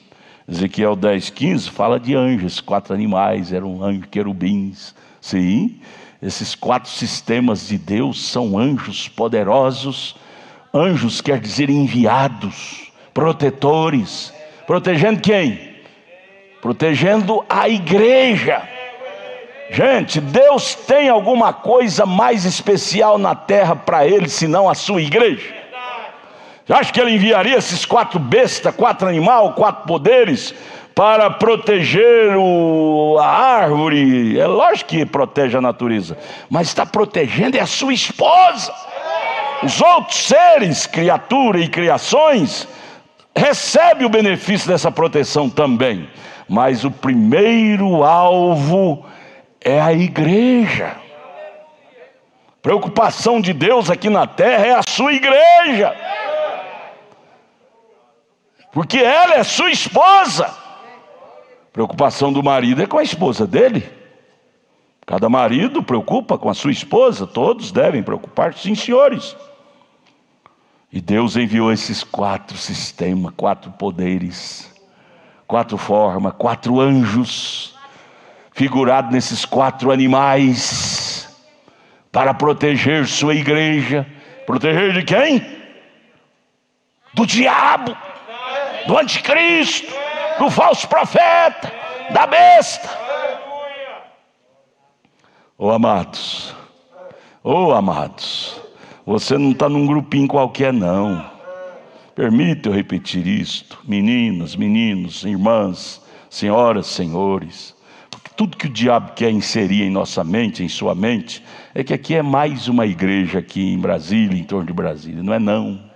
Ezequiel 10, 15, fala de anjos. 4 animais, eram anjos querubins. Sim, esses 4 sistemas de Deus são anjos poderosos. Anjos quer dizer enviados, protetores. Protegendo quem? Protegendo a igreja. Gente, Deus tem alguma coisa mais especial na terra para ele, senão a sua igreja? Você acha que ele enviaria esses 4 bestas, 4 animais, 4 poderes para proteger a árvore? É lógico que protege a natureza, mas está protegendo é a sua esposa. Os outros seres, criaturas e criações, recebem o benefício dessa proteção também. Mas o primeiro alvo é a igreja. Preocupação de Deus aqui na terra é a sua igreja. Porque ela é sua esposa. Preocupação do marido é com a esposa dele. Cada marido preocupa com a sua esposa. Todos devem preocupar-se, sim, senhores. E Deus enviou esses 4 sistemas, 4 poderes, 4 formas, 4 anjos, figurados nesses 4 animais, para proteger sua igreja. Proteger de quem? Do diabo, do anticristo, do falso profeta, da besta. Oh amados, você não está num grupinho qualquer não. Permita eu repetir isto, meninas, meninos, irmãs, senhoras, senhores. Porque tudo que o diabo quer inserir em nossa mente, em sua mente, é que aqui é mais uma igreja aqui em Brasília, em torno de Brasília. Não é não.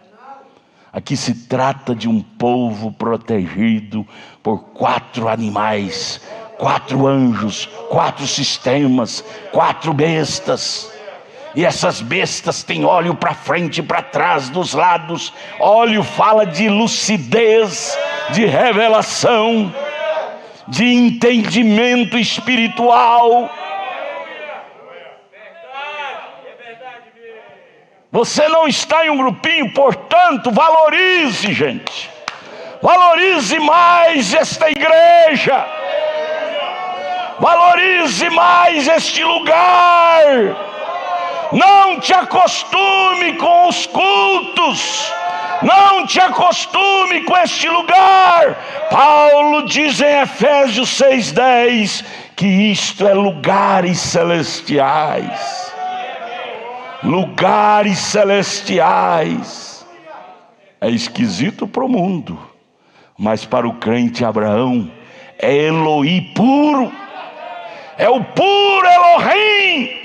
Aqui se trata de um povo protegido por 4 animais, 4 anjos, 4 sistemas, 4 bestas. E essas bestas têm olho para frente e para trás, dos lados. Olho fala de lucidez, de revelação, de entendimento espiritual. Você não está em um grupinho, portanto, valorize, gente. Valorize mais esta igreja. Valorize mais este lugar. Não te acostume com os cultos. Não te acostume com este lugar. Paulo diz em Efésios 6:10 que isto é lugares celestiais. Lugares celestiais. É esquisito para o mundo, mas para o crente Abraão é Eloí puro. É o puro Elohim.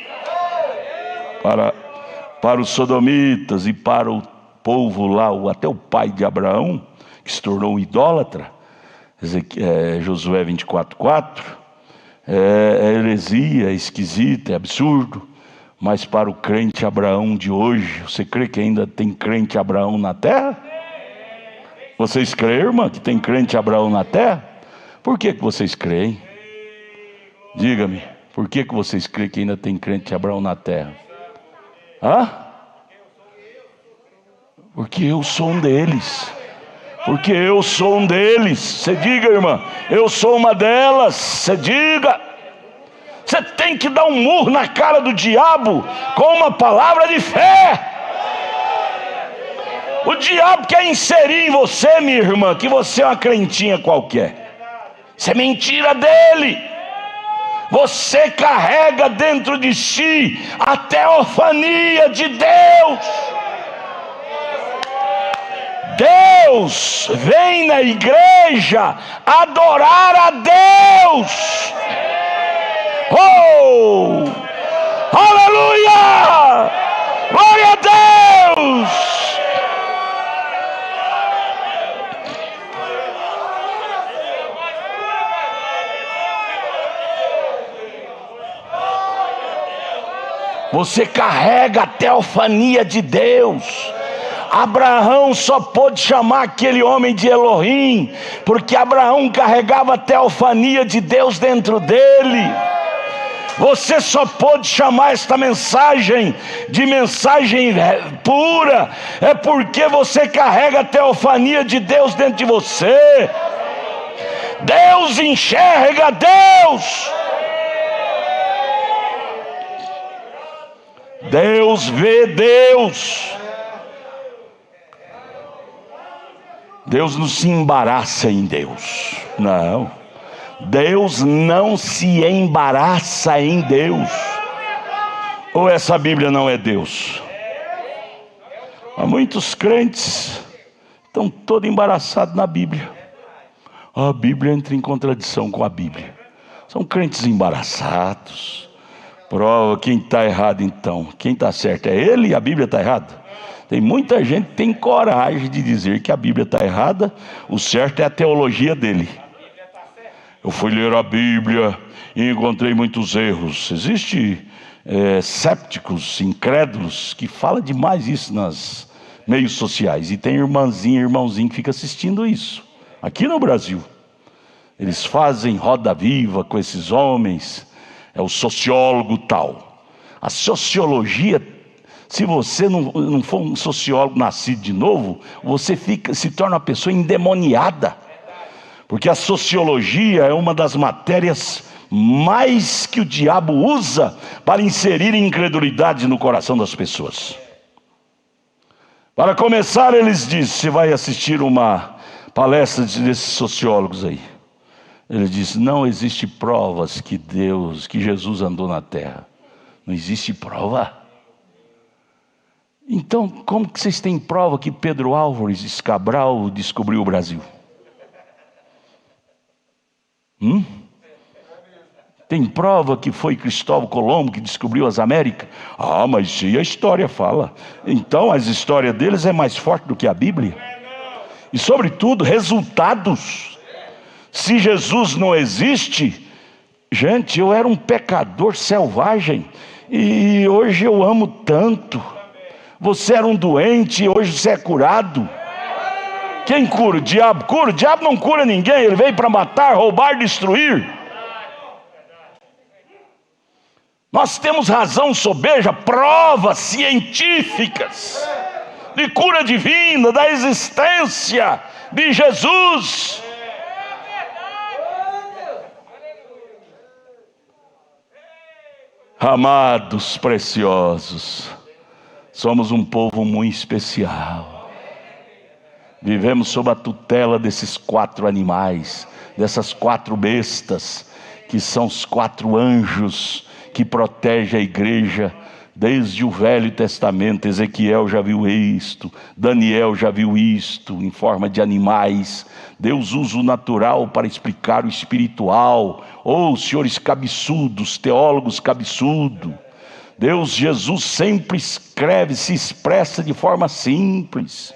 Para os sodomitas e para o povo lá, até o pai de Abraão, que se tornou um idólatra, Josué 24:4, é heresia, é esquisito, é absurdo. Mas para o crente Abraão de hoje, você crê que ainda tem crente Abraão na terra? Vocês creem, irmã, que tem crente Abraão na terra? Por que vocês creem? Diga-me, por que vocês creem que ainda tem crente Abraão na terra? Porque eu sou um deles. Porque eu sou um deles. Você diga, irmã, eu sou uma delas. Você diga. Você tem que dar um murro na cara do diabo com uma palavra de fé. O diabo quer inserir em você, minha irmã, que você é uma crentinha qualquer. Isso é mentira dele. Você carrega dentro de si a teofania de Deus. Deus vem na igreja adorar a Deus. Oh! Aleluia! Glória a Deus! Você carrega a teofania de Deus. Abraão só pôde chamar aquele homem de Elohim porque Abraão carregava a teofania de Deus dentro dele. Você só pode chamar esta mensagem de mensagem pura é porque você carrega a teofania de Deus dentro de você. Deus enxerga Deus. Deus vê Deus. Deus não se embaraça em Deus. Não. Deus não se embaraça em Deus. Ou essa Bíblia não é Deus? Há muitos crentes estão todos embaraçados na Bíblia. A Bíblia entra em contradição com a Bíblia. São crentes embaraçados. Prova quem está errado então. Quem está certo é ele e a Bíblia está errada. Tem muita gente que tem coragem de dizer que a Bíblia está errada. O certo é a teologia dele. Eu fui ler a Bíblia e encontrei muitos erros. Existem sépticos, incrédulos, que falam demais isso nas meios sociais. E tem irmãzinha, irmãozinho que fica assistindo isso. Aqui no Brasil. Eles fazem roda viva com esses homens. É o sociólogo tal. A sociologia, se você não for um sociólogo nascido de novo, você se torna uma pessoa endemoniada. Porque a sociologia é uma das matérias mais que o diabo usa para inserir incredulidade no coração das pessoas. Para começar, eles dizem, você vai assistir uma palestra desses sociólogos aí. Ele diz, não existe provas que Jesus andou na terra. Não existe prova. Então, como que vocês têm prova que Pedro Álvares Cabral descobriu o Brasil? Tem prova que foi Cristóvão Colombo que descobriu as Américas? Ah, mas e a história fala? Então, as histórias deles é mais forte do que a Bíblia. E, sobretudo, resultados. Se Jesus não existe, gente, eu era um pecador selvagem e hoje eu amo tanto. Você era um doente e hoje você é curado. Quem cura? O diabo cura? O diabo não cura ninguém, ele veio para matar, roubar, destruir. Nós temos razão sobeja, provas científicas de cura divina, da existência de Jesus. Amados preciosos, somos um povo muito especial. Vivemos sob a tutela desses 4 animais, dessas 4 bestas, que são os 4 anjos que protegem a igreja desde o Velho Testamento. Ezequiel já viu isto, Daniel já viu isto, em forma de animais. Deus usa o natural para explicar o espiritual. Senhores cabeçudos, teólogos cabeçudos, Jesus sempre escreve, se expressa de forma simples.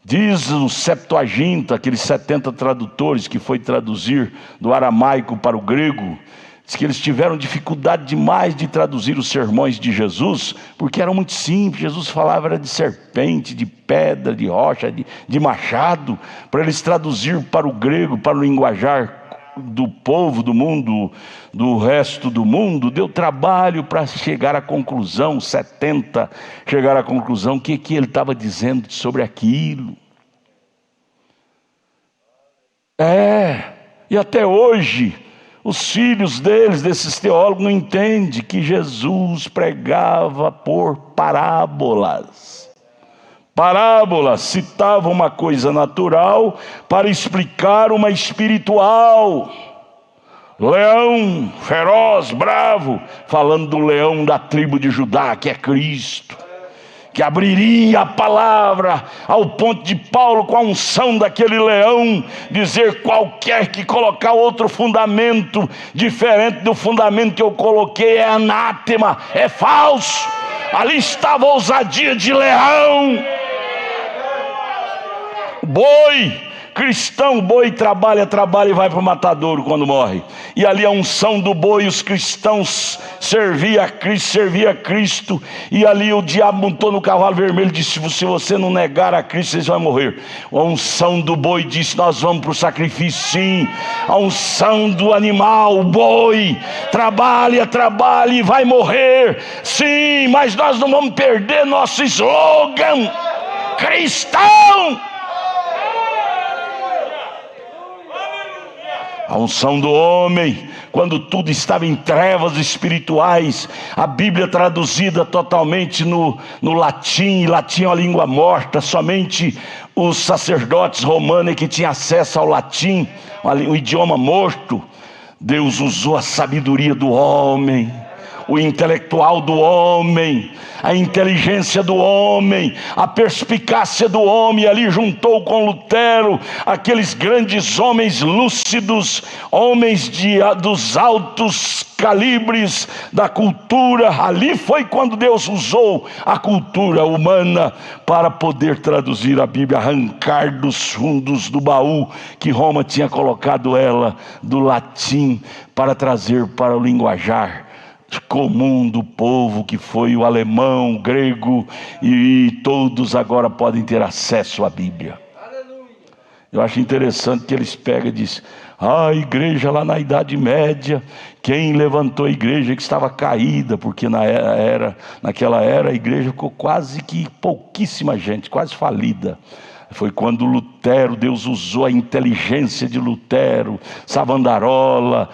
Diz o Septuaginta, aqueles 70 tradutores que foi traduzir do aramaico para o grego, diz que eles tiveram dificuldade demais de traduzir os sermões de Jesus, porque eram muito simples. Jesus falava era de serpente, de pedra, de rocha, de machado. Para eles traduzir para o grego, para o linguajar do povo, do mundo, do resto do mundo, deu trabalho para chegar à conclusão, 70, chegar à conclusão, o que ele estava dizendo sobre aquilo. E até hoje, os filhos desses teólogos, não entendem que Jesus pregava por parábolas. Parábolas citavam uma coisa natural para explicar uma espiritual. Leão feroz, bravo, falando do leão da tribo de Judá, que é Cristo, que abriria a palavra ao ponto de Paulo, com a unção daquele leão, dizer: qualquer que colocar outro fundamento diferente do fundamento que eu coloquei é anátema, é falso. Ali estava a ousadia de leão. Boi cristão, boi trabalha e vai para o matadouro quando morre. E ali a unção do boi, os cristãos servia a Cristo. E ali o diabo montou no cavalo vermelho e disse: se você não negar a Cristo, vocês vão morrer. A unção do boi disse: nós vamos para o sacrifício, sim. A unção do animal, o boi, trabalha e vai morrer, sim, mas nós não vamos perder nosso slogan cristão. A unção do homem, quando tudo estava em trevas espirituais, a Bíblia traduzida totalmente no latim. Latim é uma língua morta, somente os sacerdotes romanos que tinham acesso ao latim, o idioma morto. Deus usou a sabedoria do homem, o intelectual do homem, a inteligência do homem, a perspicácia do homem. Ali juntou com Lutero aqueles grandes homens lúcidos, homens dos altos calibres da cultura. Ali foi quando Deus usou a cultura humana para poder traduzir a Bíblia, arrancar dos fundos do baú que Roma tinha colocado ela, do latim, para trazer para o linguajar comum do povo, que foi o alemão, o grego, e todos agora podem ter acesso à Bíblia. Eu acho interessante que eles pegam e dizem: a igreja lá na Idade Média, quem levantou a igreja que estava caída, porque naquela era a igreja ficou quase que pouquíssima gente, quase falida. Foi quando Lutero, Deus usou a inteligência de Lutero, Savonarola,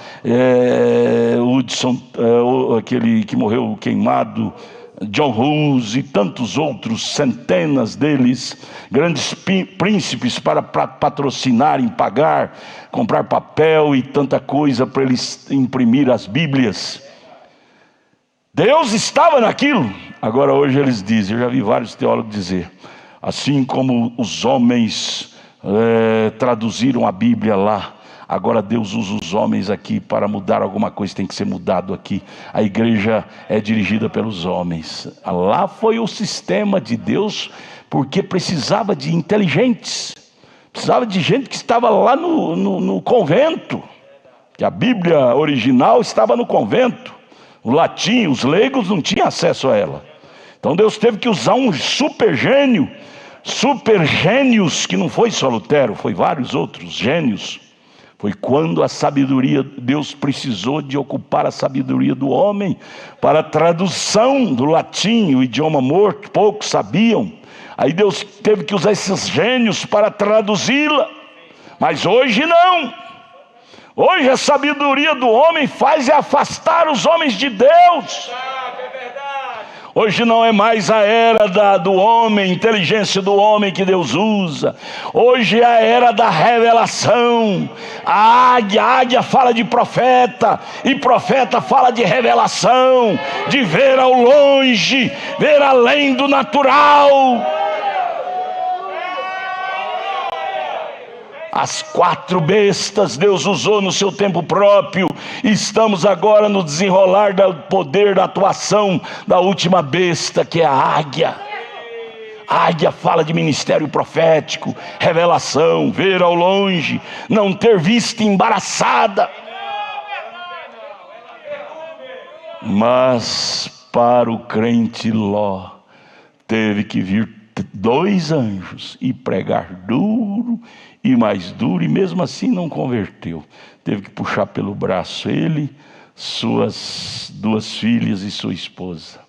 Hudson, aquele que morreu queimado, John Hus e tantos outros, centenas deles, grandes príncipes para patrocinarem, pagar, comprar papel e tanta coisa para eles imprimir as Bíblias. Deus estava naquilo. Agora hoje eles dizem, eu já vi vários teólogos dizer, assim como os homens traduziram a Bíblia lá, agora Deus usa os homens aqui para mudar alguma coisa, tem que ser mudado aqui. A igreja é dirigida pelos homens. Lá foi o sistema de Deus, porque precisava de inteligentes, precisava de gente que estava lá no convento, que a Bíblia original estava no convento. O latim, os leigos não tinham acesso a ela. Então Deus teve que usar um super gênios, que não foi só Lutero, foi vários outros gênios. Foi quando a sabedoria, Deus precisou de ocupar a sabedoria do homem para a tradução do latim, o idioma morto, poucos sabiam. Aí Deus teve que usar esses gênios para traduzi-la. Mas hoje não. Hoje a sabedoria do homem faz afastar os homens de Deus. Hoje não é mais a era do homem, inteligência do homem que Deus usa. Hoje é a era da revelação. A águia fala de profeta, e profeta fala de revelação, de ver ao longe, ver além do natural. As 4 bestas Deus usou no seu tempo próprio. Estamos agora no desenrolar do poder da atuação da última besta, que é a águia. A águia fala de ministério profético, revelação, ver ao longe, não ter vista embaraçada. Mas para o crente Ló, teve que vir 2 anjos e pregar duro e mais duro, e mesmo assim não converteu. Teve que puxar pelo braço ele, suas 2 filhas e sua esposa.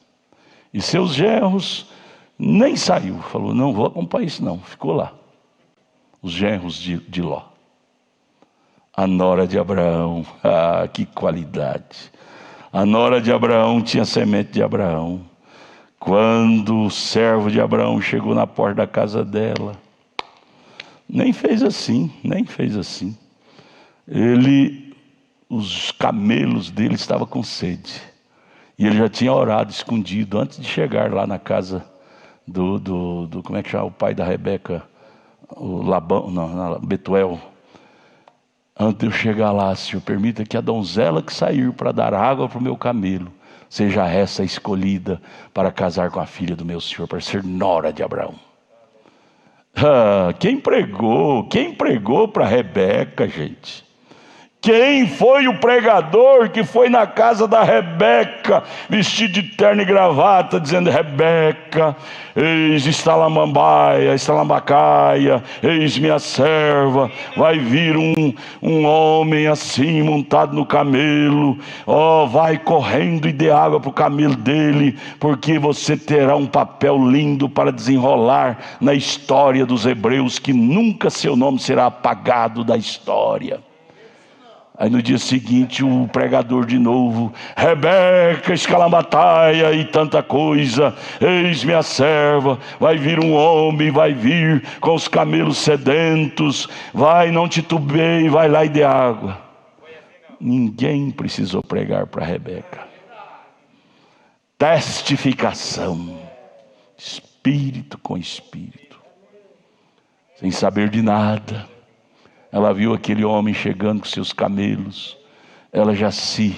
E seus genros nem saiu, falou, não vou acompanhar isso não, ficou lá. Os genros de Ló. A nora de Abraão, que qualidade. A nora de Abraão tinha semente de Abraão. Quando o servo de Abraão chegou na porta da casa dela, nem fez assim. Os camelos dele estavam com sede. E ele já tinha orado escondido antes de chegar lá na casa do como é que chama o pai da Rebeca? O Labão, não, Betuel. Antes de eu chegar lá, Senhor, permita que a donzela que sair para dar água para o meu camelo seja essa escolhida para casar com a filha do meu Senhor, para ser nora de Abraão. Quem pregou para Rebeca, gente? Quem foi o pregador que foi na casa da Rebeca, vestido de terno e gravata, dizendo, Rebeca, eis Estalambacaia, eis minha serva, vai vir um homem assim, montado no camelo, vai correndo e dê água para o camelo dele, porque você terá um papel lindo para desenrolar na história dos hebreus, que nunca seu nome será apagado da história. Aí no dia seguinte o pregador de novo, Rebeca, escalambataia e tanta coisa, eis minha serva, vai vir um homem, vai vir com os camelos sedentos, vai, não titubeie, vai lá e dê água. Ninguém precisou pregar para Rebeca. Testificação, espírito com espírito, sem saber de nada. Ela viu aquele homem chegando com seus camelos. Ela já se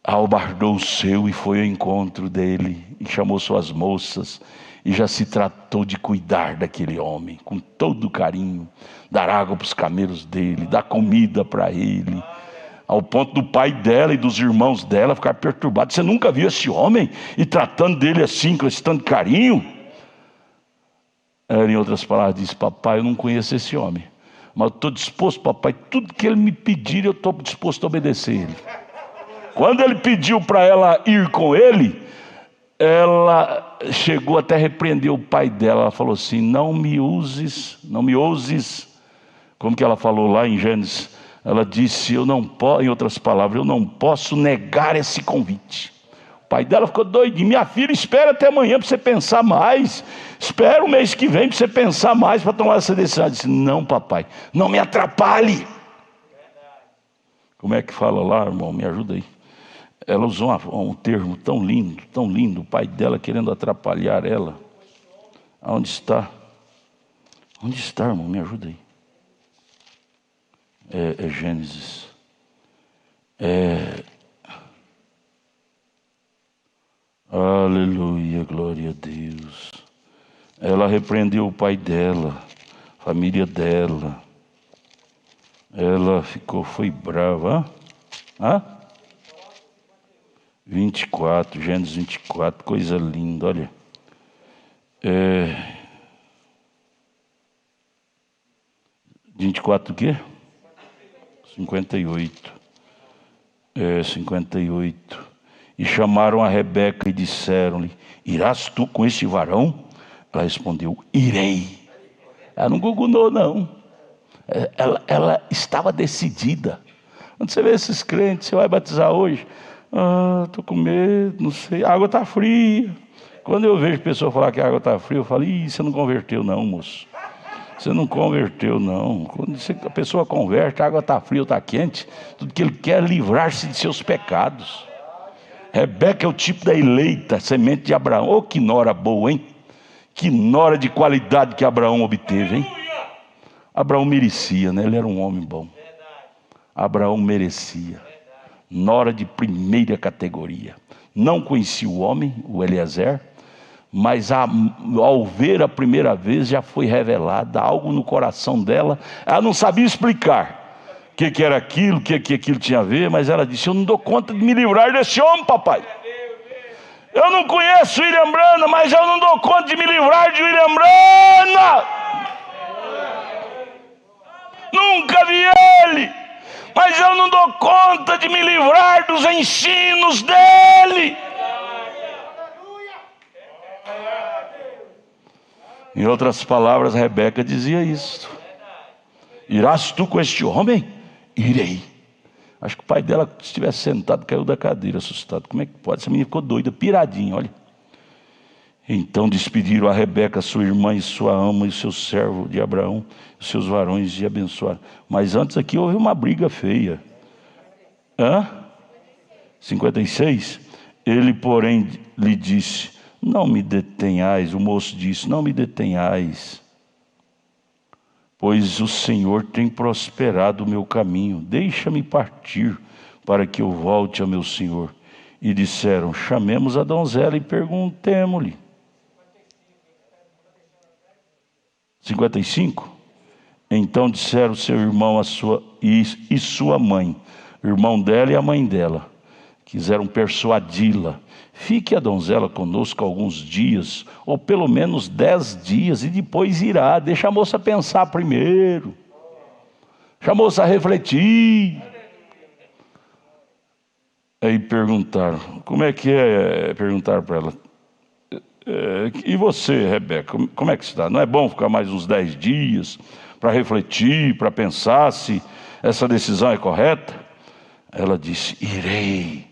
albardou o seu e foi ao encontro dele. E chamou suas moças. E já se tratou de cuidar daquele homem. Com todo carinho. Dar água para os camelos dele. Dar comida para ele. Ao ponto do pai dela e dos irmãos dela ficar perturbados. Você nunca viu esse homem? E tratando dele assim, com esse tanto carinho? Ela, em outras palavras, disse, papai, eu não conheço esse homem. Mas eu estou disposto, papai, tudo que ele me pedir, eu estou disposto a obedecer ele. Quando ele pediu para ela ir com ele, ela chegou até a repreender o pai dela. Ela falou assim: não me ouses. Como que ela falou lá em Gênesis? Ela disse: eu não posso, em outras palavras, eu não posso negar esse convite. O pai dela ficou doidinho: minha filha, espera até amanhã para você pensar mais. Espera o mês que vem para você pensar mais para tomar essa decisão. Ela disse: não, papai, não me atrapalhe. Como é que fala lá, irmão? Me ajuda aí. Ela usou um termo tão lindo. O pai dela querendo atrapalhar ela. Onde está? Onde está, irmão? Me ajuda aí. É Gênesis. Aleluia, glória a Deus. Ela repreendeu o pai dela, a família dela. Ela foi brava. 24, Gênesis 24, coisa linda, olha. 24 o quê? 58. 58. E chamaram a Rebeca e disseram-lhe: irás tu com este varão? Ela respondeu: irei. Ela não gugunou, não. Ela estava decidida. Quando você vê esses crentes, você vai batizar hoje: estou com medo, não sei, a água está fria. Quando eu vejo pessoa falar que a água está fria, eu falo: ih, você não converteu não, moço. Você não converteu não. Quando a pessoa converte, a água está fria ou está quente, tudo que ele quer é livrar-se de seus pecados. Rebeca é o tipo da eleita semente de Abraão. Oh, que nora boa, hein? Que nora de qualidade que Abraão obteve, hein? Abraão merecia, né? Ele era um homem bom. Abraão merecia. Nora de primeira categoria. Não conhecia o homem, o Eliezer, mas ao ver a primeira vez já foi revelada algo no coração dela. Ela não sabia explicar o que era aquilo, o que aquilo tinha a ver, mas ela disse: eu não dou conta de me livrar desse homem, papai. Eu não conheço William Branham, mas eu não dou conta de me livrar de William Branham. Nunca vi ele, mas eu não dou conta de me livrar dos ensinos dele. Em outras palavras, Rebeca dizia isso: irás tu com este homem? Irei. Acho que o pai dela, se estivesse sentado, caiu da cadeira, assustado. Como é que pode? Essa menina ficou doida, piradinha, olha. Então despediram a Rebeca, sua irmã e sua ama, e o seu servo de Abraão, os seus varões, e abençoaram. Mas antes aqui houve uma briga feia. 56. Ele, porém, lhe disse: não me detenhais. O moço disse: não me detenhais, pois o Senhor tem prosperado o meu caminho. Deixa-me partir, para que eu volte ao meu senhor. E disseram: chamemos a donzela e perguntemo-lhe. 55. Então disseram seu irmão e sua mãe, irmão dela e a mãe dela, quiseram persuadi-la: fique a donzela conosco alguns dias, ou pelo menos 10 dias, e depois irá. Deixa a moça pensar primeiro. Deixa a moça refletir. Aí perguntaram: como é que é? Perguntaram para ela: e você, Rebeca, como é que está? Não é bom ficar mais uns 10 dias para refletir, para pensar se essa decisão é correta? Ela disse: irei.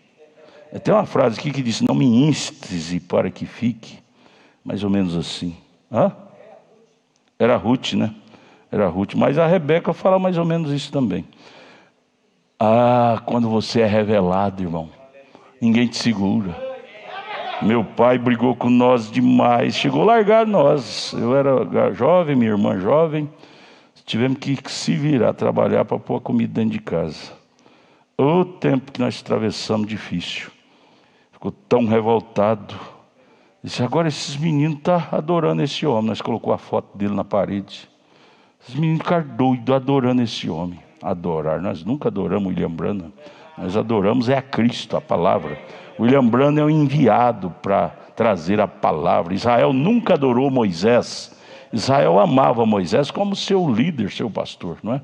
Tem uma frase aqui que diz: não me instes para que fique. Mais ou menos assim. Era Ruth, né? Era Ruth. Mas a Rebeca fala mais ou menos isso também. Quando você é revelado, irmão, ninguém te segura. Meu pai brigou com nós demais. Chegou a largar nós. Eu era jovem, minha irmã jovem. Tivemos que se virar, trabalhar para pôr a comida dentro de casa. O tempo que nós atravessamos difícil. Ficou tão revoltado. Disse: agora esses meninos estão adorando esse homem. Nós colocamos a foto dele na parede. Esses meninos ficaram doidos adorando esse homem. Adorar. Nós nunca adoramos William Branham. Nós adoramos a Cristo, a palavra. William Branham é o enviado para trazer a palavra. Israel nunca adorou Moisés. Israel amava Moisés como seu líder, seu pastor, não é?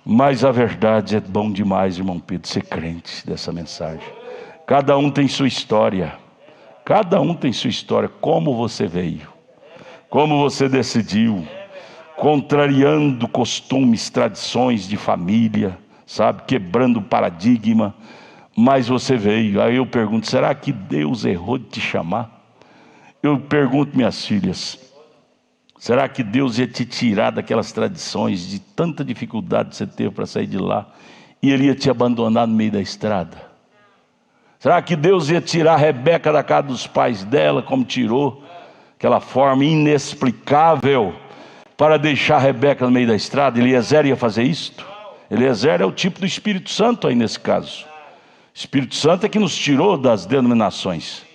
Mas a verdade é bom demais, irmão Pedro, ser crente dessa mensagem. Cada um tem sua história. Cada um tem sua história, como você veio, como você decidiu, contrariando costumes, tradições de família, sabe, quebrando o paradigma, mas você veio. Aí eu pergunto, será que Deus errou de te chamar? Eu pergunto, minhas filhas, será que Deus ia te tirar daquelas tradições, de tanta dificuldade que você teve para sair de lá, e Ele ia te abandonar no meio da estrada? Será que Deus ia tirar a Rebeca da casa dos pais dela, como tirou, aquela forma inexplicável, para deixar a Rebeca no meio da estrada? Eliezer ia fazer isto? Eliezer é o tipo do Espírito Santo aí nesse caso. O Espírito Santo é que nos tirou das denominações. O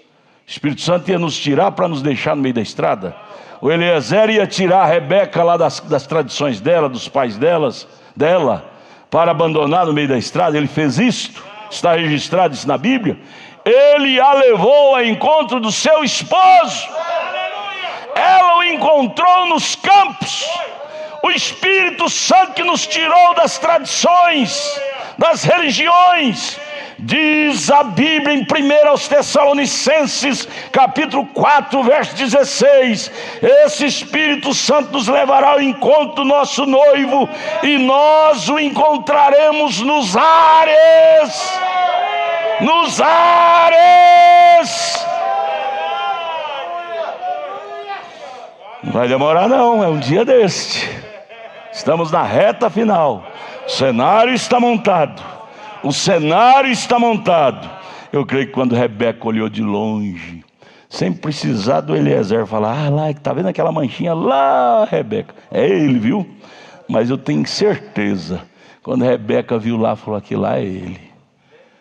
Espírito Santo ia nos tirar para nos deixar no meio da estrada? O Eliezer ia tirar a Rebeca lá das tradições dela, dos pais dela, para abandonar no meio da estrada? Ele fez isto? Está registrado isso na Bíblia? Ele a levou ao encontro do seu esposo. Ela o encontrou nos campos. O Espírito Santo que nos tirou das tradições, das religiões. Diz a Bíblia em 1 aos Tessalonicenses, capítulo 4, verso 16: esse Espírito Santo nos levará ao encontro do nosso noivo, e nós o encontraremos nos ares. Nos ares. Não vai demorar não, é um dia deste. Estamos na reta final. O cenário está montado. O cenário está montado. Eu creio que quando Rebeca olhou de longe, sem precisar do Eliezer falar, lá, está vendo aquela manchinha lá, Rebeca? É ele, viu? Mas eu tenho certeza, quando Rebeca viu lá, falou, aquilo lá é ele.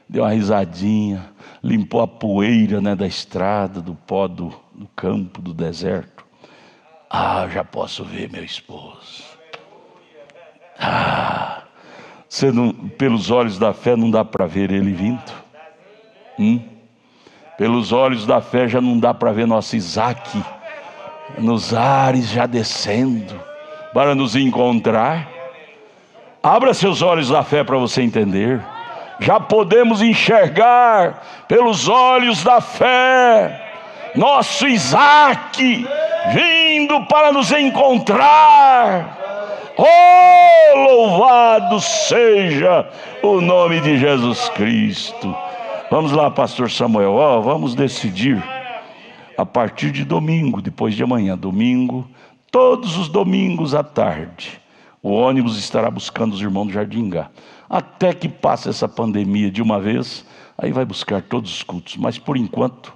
Deu uma risadinha, limpou a poeira, né, da estrada, do pó do campo, do deserto. Já posso ver meu esposo. Você não, pelos olhos da fé não dá para ver ele vindo? Pelos olhos da fé já não dá para ver nosso Isaac nos ares já descendo para nos encontrar? Abra seus olhos da fé para você entender. Já podemos enxergar pelos olhos da fé nosso Isaac vindo para nos encontrar. Oh, louvado seja o nome de Jesus Cristo. Vamos lá, pastor Samuel, vamos decidir a partir de domingo, depois de amanhã, domingo, todos os domingos à tarde, o ônibus estará buscando os irmãos do Jardim Gá, até que passe essa pandemia de uma vez. Aí vai buscar todos os cultos, mas por enquanto,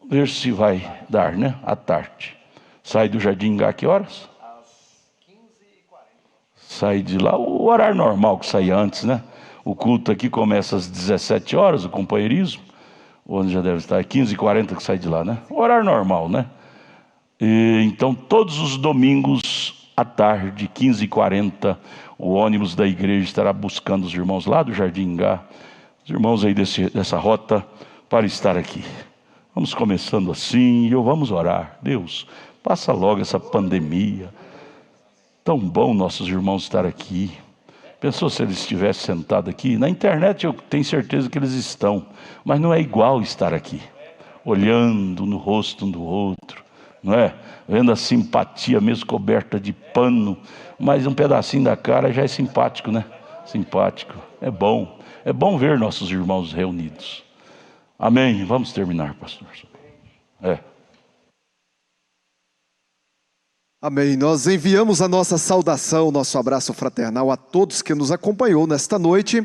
ver se vai dar, né, à tarde. Sai do Jardim Gá que horas? Sai de lá, o horário normal que saía antes, né? O culto aqui começa às 17 horas, o companheirismo. O ônibus já deve estar 15h40 que sai de lá, né? O horário normal, né? Então, todos os domingos à tarde, 15h40, o ônibus da igreja estará buscando os irmãos lá do Jardim Gá, os irmãos aí dessa rota, para estar aqui. Vamos começando assim, e vamos orar. Deus, passa logo essa pandemia. Tão bom nossos irmãos estar aqui. Pensou se eles estivessem sentados aqui? Na internet eu tenho certeza que eles estão, mas não é igual estar aqui, olhando no rosto um do outro, não é? Vendo a simpatia mesmo coberta de pano, mas um pedacinho da cara já é simpático, né? Simpático, é bom ver nossos irmãos reunidos. Amém? Vamos terminar, pastor. Amém. Nós enviamos a nossa saudação, nosso abraço fraternal a todos que nos acompanhou nesta noite,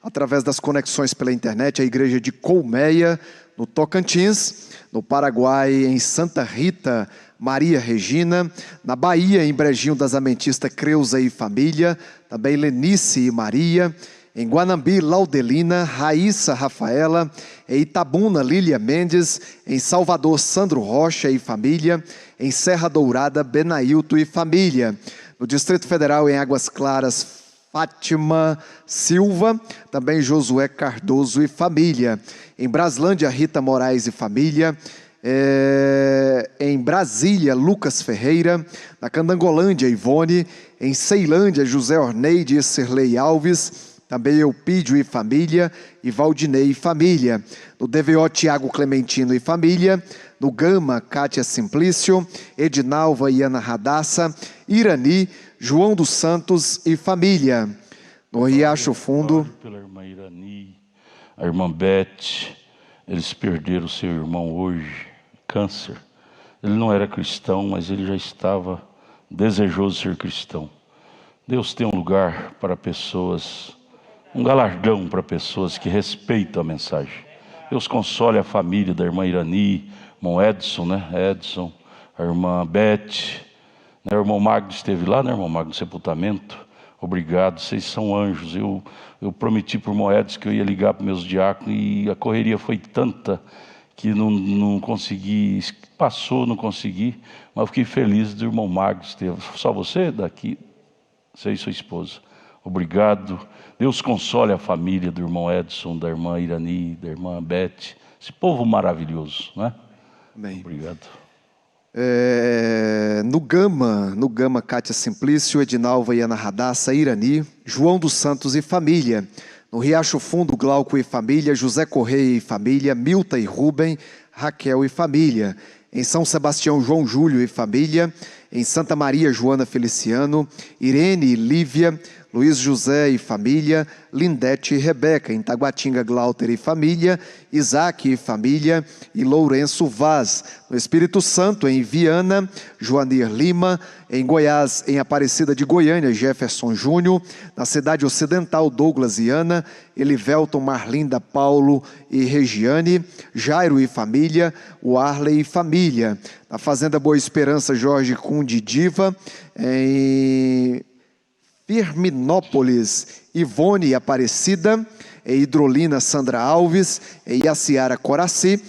através das conexões pela internet, a igreja de Colmeia, no Tocantins, no Paraguai, em Santa Rita, Maria Regina, na Bahia, em Brejinho das Amentistas, Creuza e família, também Lenice e Maria, em Guanambi, Laudelina, Raíssa Rafaela, em Itabuna, Lília Mendes, em Salvador, Sandro Rocha e família, em Serra Dourada, Benailto e família, no Distrito Federal, em Águas Claras, Fátima Silva, também Josué Cardoso e família, em Braslândia, Rita Moraes e família, em Brasília, Lucas Ferreira, na Candangolândia, Ivone, em Ceilândia, José Orneide e Sirlei Alves, também Eupídio e família, e Valdinei e família. No DVO, Tiago Clementino e família. No Gama, Cátia Simplício, Edinalva e Ana Radassa, Irani, João dos Santos e família. No Riacho Fundo, pela irmã Irani, a irmã Beth, eles perderam seu irmão hoje, câncer. Ele não era cristão, mas ele já estava desejoso de ser cristão. Deus tem um lugar para pessoas, um galardão para pessoas que respeitam a mensagem. Deus console a família da irmã Irani, irmão Edson, né? Edson, a irmã Beth, né? O irmão Magno esteve lá, né, irmão Magno, no sepultamento. Obrigado, vocês são anjos. Eu prometi para o irmão Edson que eu ia ligar para meus diáconos e a correria foi tanta que não consegui, passou, não consegui, mas eu fiquei feliz do irmão Magno esteve. Só você daqui, você e sua esposa. Obrigado. Deus console a família do irmão Edson, da irmã Irani, da irmã Beth. Esse povo maravilhoso, né? Amém. Obrigado. No Gama, Cátia Simplício, Edinalva e Ana Radassa, Irani, João dos Santos e família. No Riacho Fundo, Glauco e família, José Correia e família, Milta e Rubem, Raquel e família. Em São Sebastião, João Júlio e família. Em Santa Maria, Joana Feliciano, Irene e Lívia, Luiz José e família, Lindete e Rebeca. Em Taguatinga, Glauter e família, Isaac e família e Lourenço Vaz. No Espírito Santo, em Viana, Joanir Lima. Em Goiás, em Aparecida de Goiânia, Jefferson Júnior. Na Cidade Ocidental, Douglas e Ana, Elivelton, Marlinda, Paulo e Regiane, Jairo e família, Warley e família. Na Fazenda Boa Esperança, Jorge Cunde Diva. Em Firminópolis, Ivone e Aparecida. Em Hidrolina, Sandra Alves. Em Iaciara, Coraci.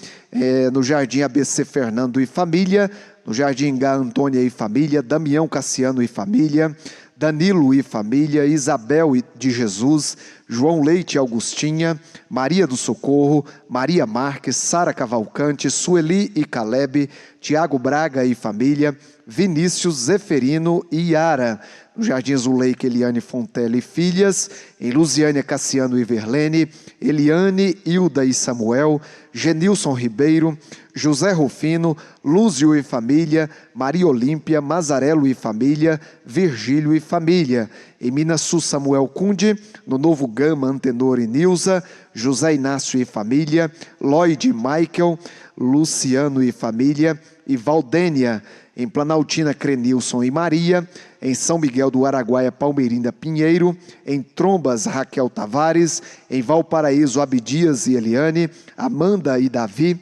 No Jardim ABC, Fernando e família. No Jardim Gá, Antônia e família. Damião Cassiano e família. Danilo e família, Isabel de Jesus, João Leite e Augustinha, Maria do Socorro, Maria Marques, Sara Cavalcante, Sueli e Caleb, Tiago Braga e família, Vinícius, Zeferino e Yara. No Jardim Zuleika, Eliane Fontela e filhas. Em Lusiânia, Cassiano e Verlene, Eliane, Hilda e Samuel, Genilson Ribeiro, José Rufino, Lúzio e família, Maria Olímpia, Mazarelo e família, Virgílio e família. Em Minas Sul, Samuel Cunde. No Novo Gama, Antenor e Nilza, José Inácio e família, Lloyd e Michael, Luciano e família, e Valdênia. Em Planaltina, Crenilson e Maria. Em São Miguel do Araguaia, Palmeirinda Pinheiro. Em Trombas, Raquel Tavares. Em Valparaíso, Abdias e Eliane, Amanda e Davi.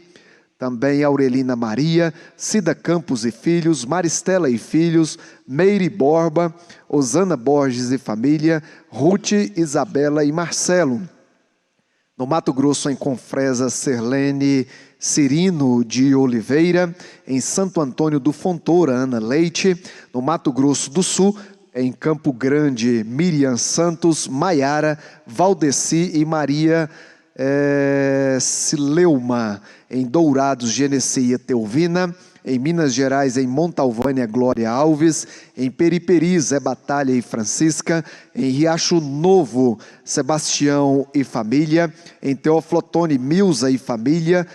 Também Aurelina Maria, Cida Campos e filhos, Maristela e filhos, Meire Borba, Osana Borges e família, Ruth, Isabela e Marcelo. No Mato Grosso, em Confresa, Serlene Cirino de Oliveira. Em Santo Antônio do Fontoura, Ana Leite. No Mato Grosso do Sul, em Campo Grande, Miriam Santos, Maiara, Valdeci e Maria Sileuma. Em Dourados, Genesia Teuvina. Em Minas Gerais, em Montalvânia, Glória Alves. Em Periperi, Zé Batalha e Francisca. Em Riacho Novo, Sebastião e família. Em Teoflotone, Milza e família.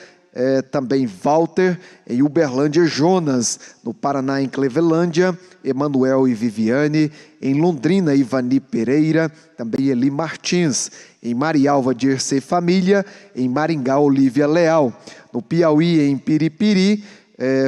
Também Walter. Em Uberlândia, Jonas. No Paraná, em Clevelândia, Emanuel e Viviane. Em Londrina, Ivani Pereira. Também Eli Martins. Em Marialva, Dircê família. Em Maringá, Olívia Leal. No Piauí, em Piripiri,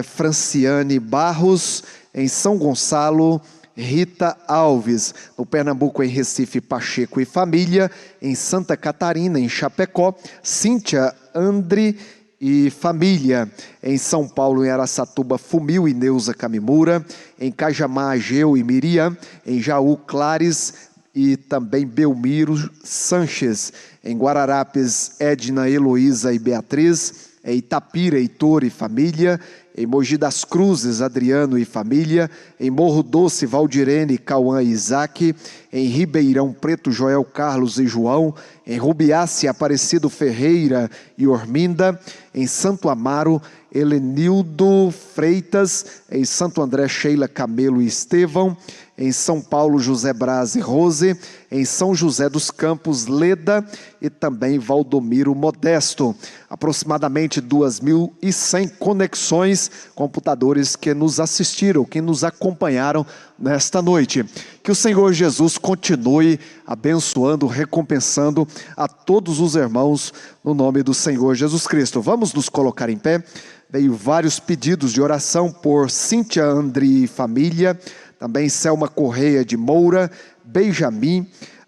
Franciane Barros. Em São Gonçalo, Rita Alves. No Pernambuco, em Recife, Pacheco e família. Em Santa Catarina, em Chapecó, Cíntia Andre e família. Em São Paulo, em Araçatuba, Fumil e Neuza Camimura. Em Cajamar, Ageu e Miriam. Em Jaú, Clares e também Belmiro Sanches. Em Guararapes, Edna, Heloísa e Beatriz. Em Itapira, Heitor e família. Em Mogi das Cruzes, Adriano e família. Em Morro Doce, Valdirene, Cauã e Isaac. Em Ribeirão Preto, Joel Carlos e João. Em Rubiácea, Aparecido Ferreira e Orminda, em Santo Amaro, Helenildo Freitas, em Santo André, Sheila Camelo e Estevão, em São Paulo, José Braz e Rose, em São José dos Campos, Leda e também Valdomiro Modesto. Aproximadamente 2.100 conexões, computadores que nos assistiram, que nos acompanharam nesta noite. Que o Senhor Jesus continue abençoando, recompensando a todos os irmãos no nome do Senhor Jesus Cristo. Vamos nos colocar em pé. Veio vários pedidos de oração por Cíntia Andri e família, também Selma Correia de Moura, Benjamin,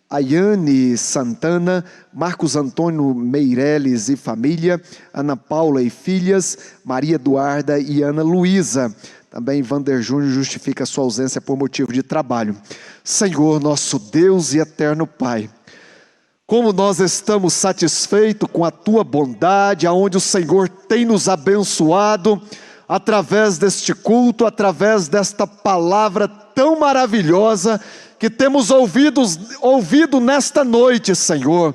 Ayane Santana, Marcos Antônio Meireles e família, Ana Paula e filhas, Maria Eduarda e Ana Luísa. Também Vander Júnior justifica sua ausência por motivo de trabalho. Senhor, nosso Deus e eterno Pai, como nós estamos satisfeitos com a Tua bondade, aonde o Senhor tem nos abençoado, através deste culto, através desta palavra tão maravilhosa, que temos ouvido nesta noite, Senhor.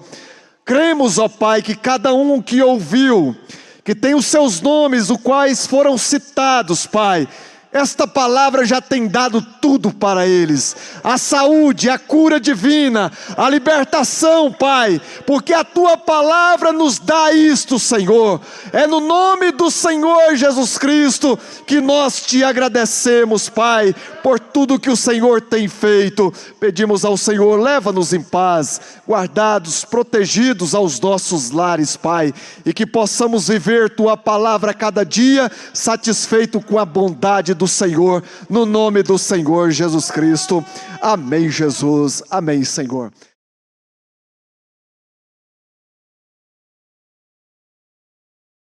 Cremos, ó Pai, que cada um que ouviu, que tem os seus nomes, os quais foram citados, Pai, esta palavra já tem dado tudo para eles, a saúde, a cura divina, a libertação, Pai, porque a Tua palavra nos dá isto, Senhor. É no nome do Senhor Jesus Cristo que nós Te agradecemos, Pai, por tudo que o Senhor tem feito. Pedimos ao Senhor, leva-nos em paz, guardados, protegidos aos nossos lares, Pai, e que possamos viver Tua palavra cada dia, satisfeito com a bondade do Senhor, no nome do Senhor Jesus Cristo. Amém, Jesus. Amém, Senhor.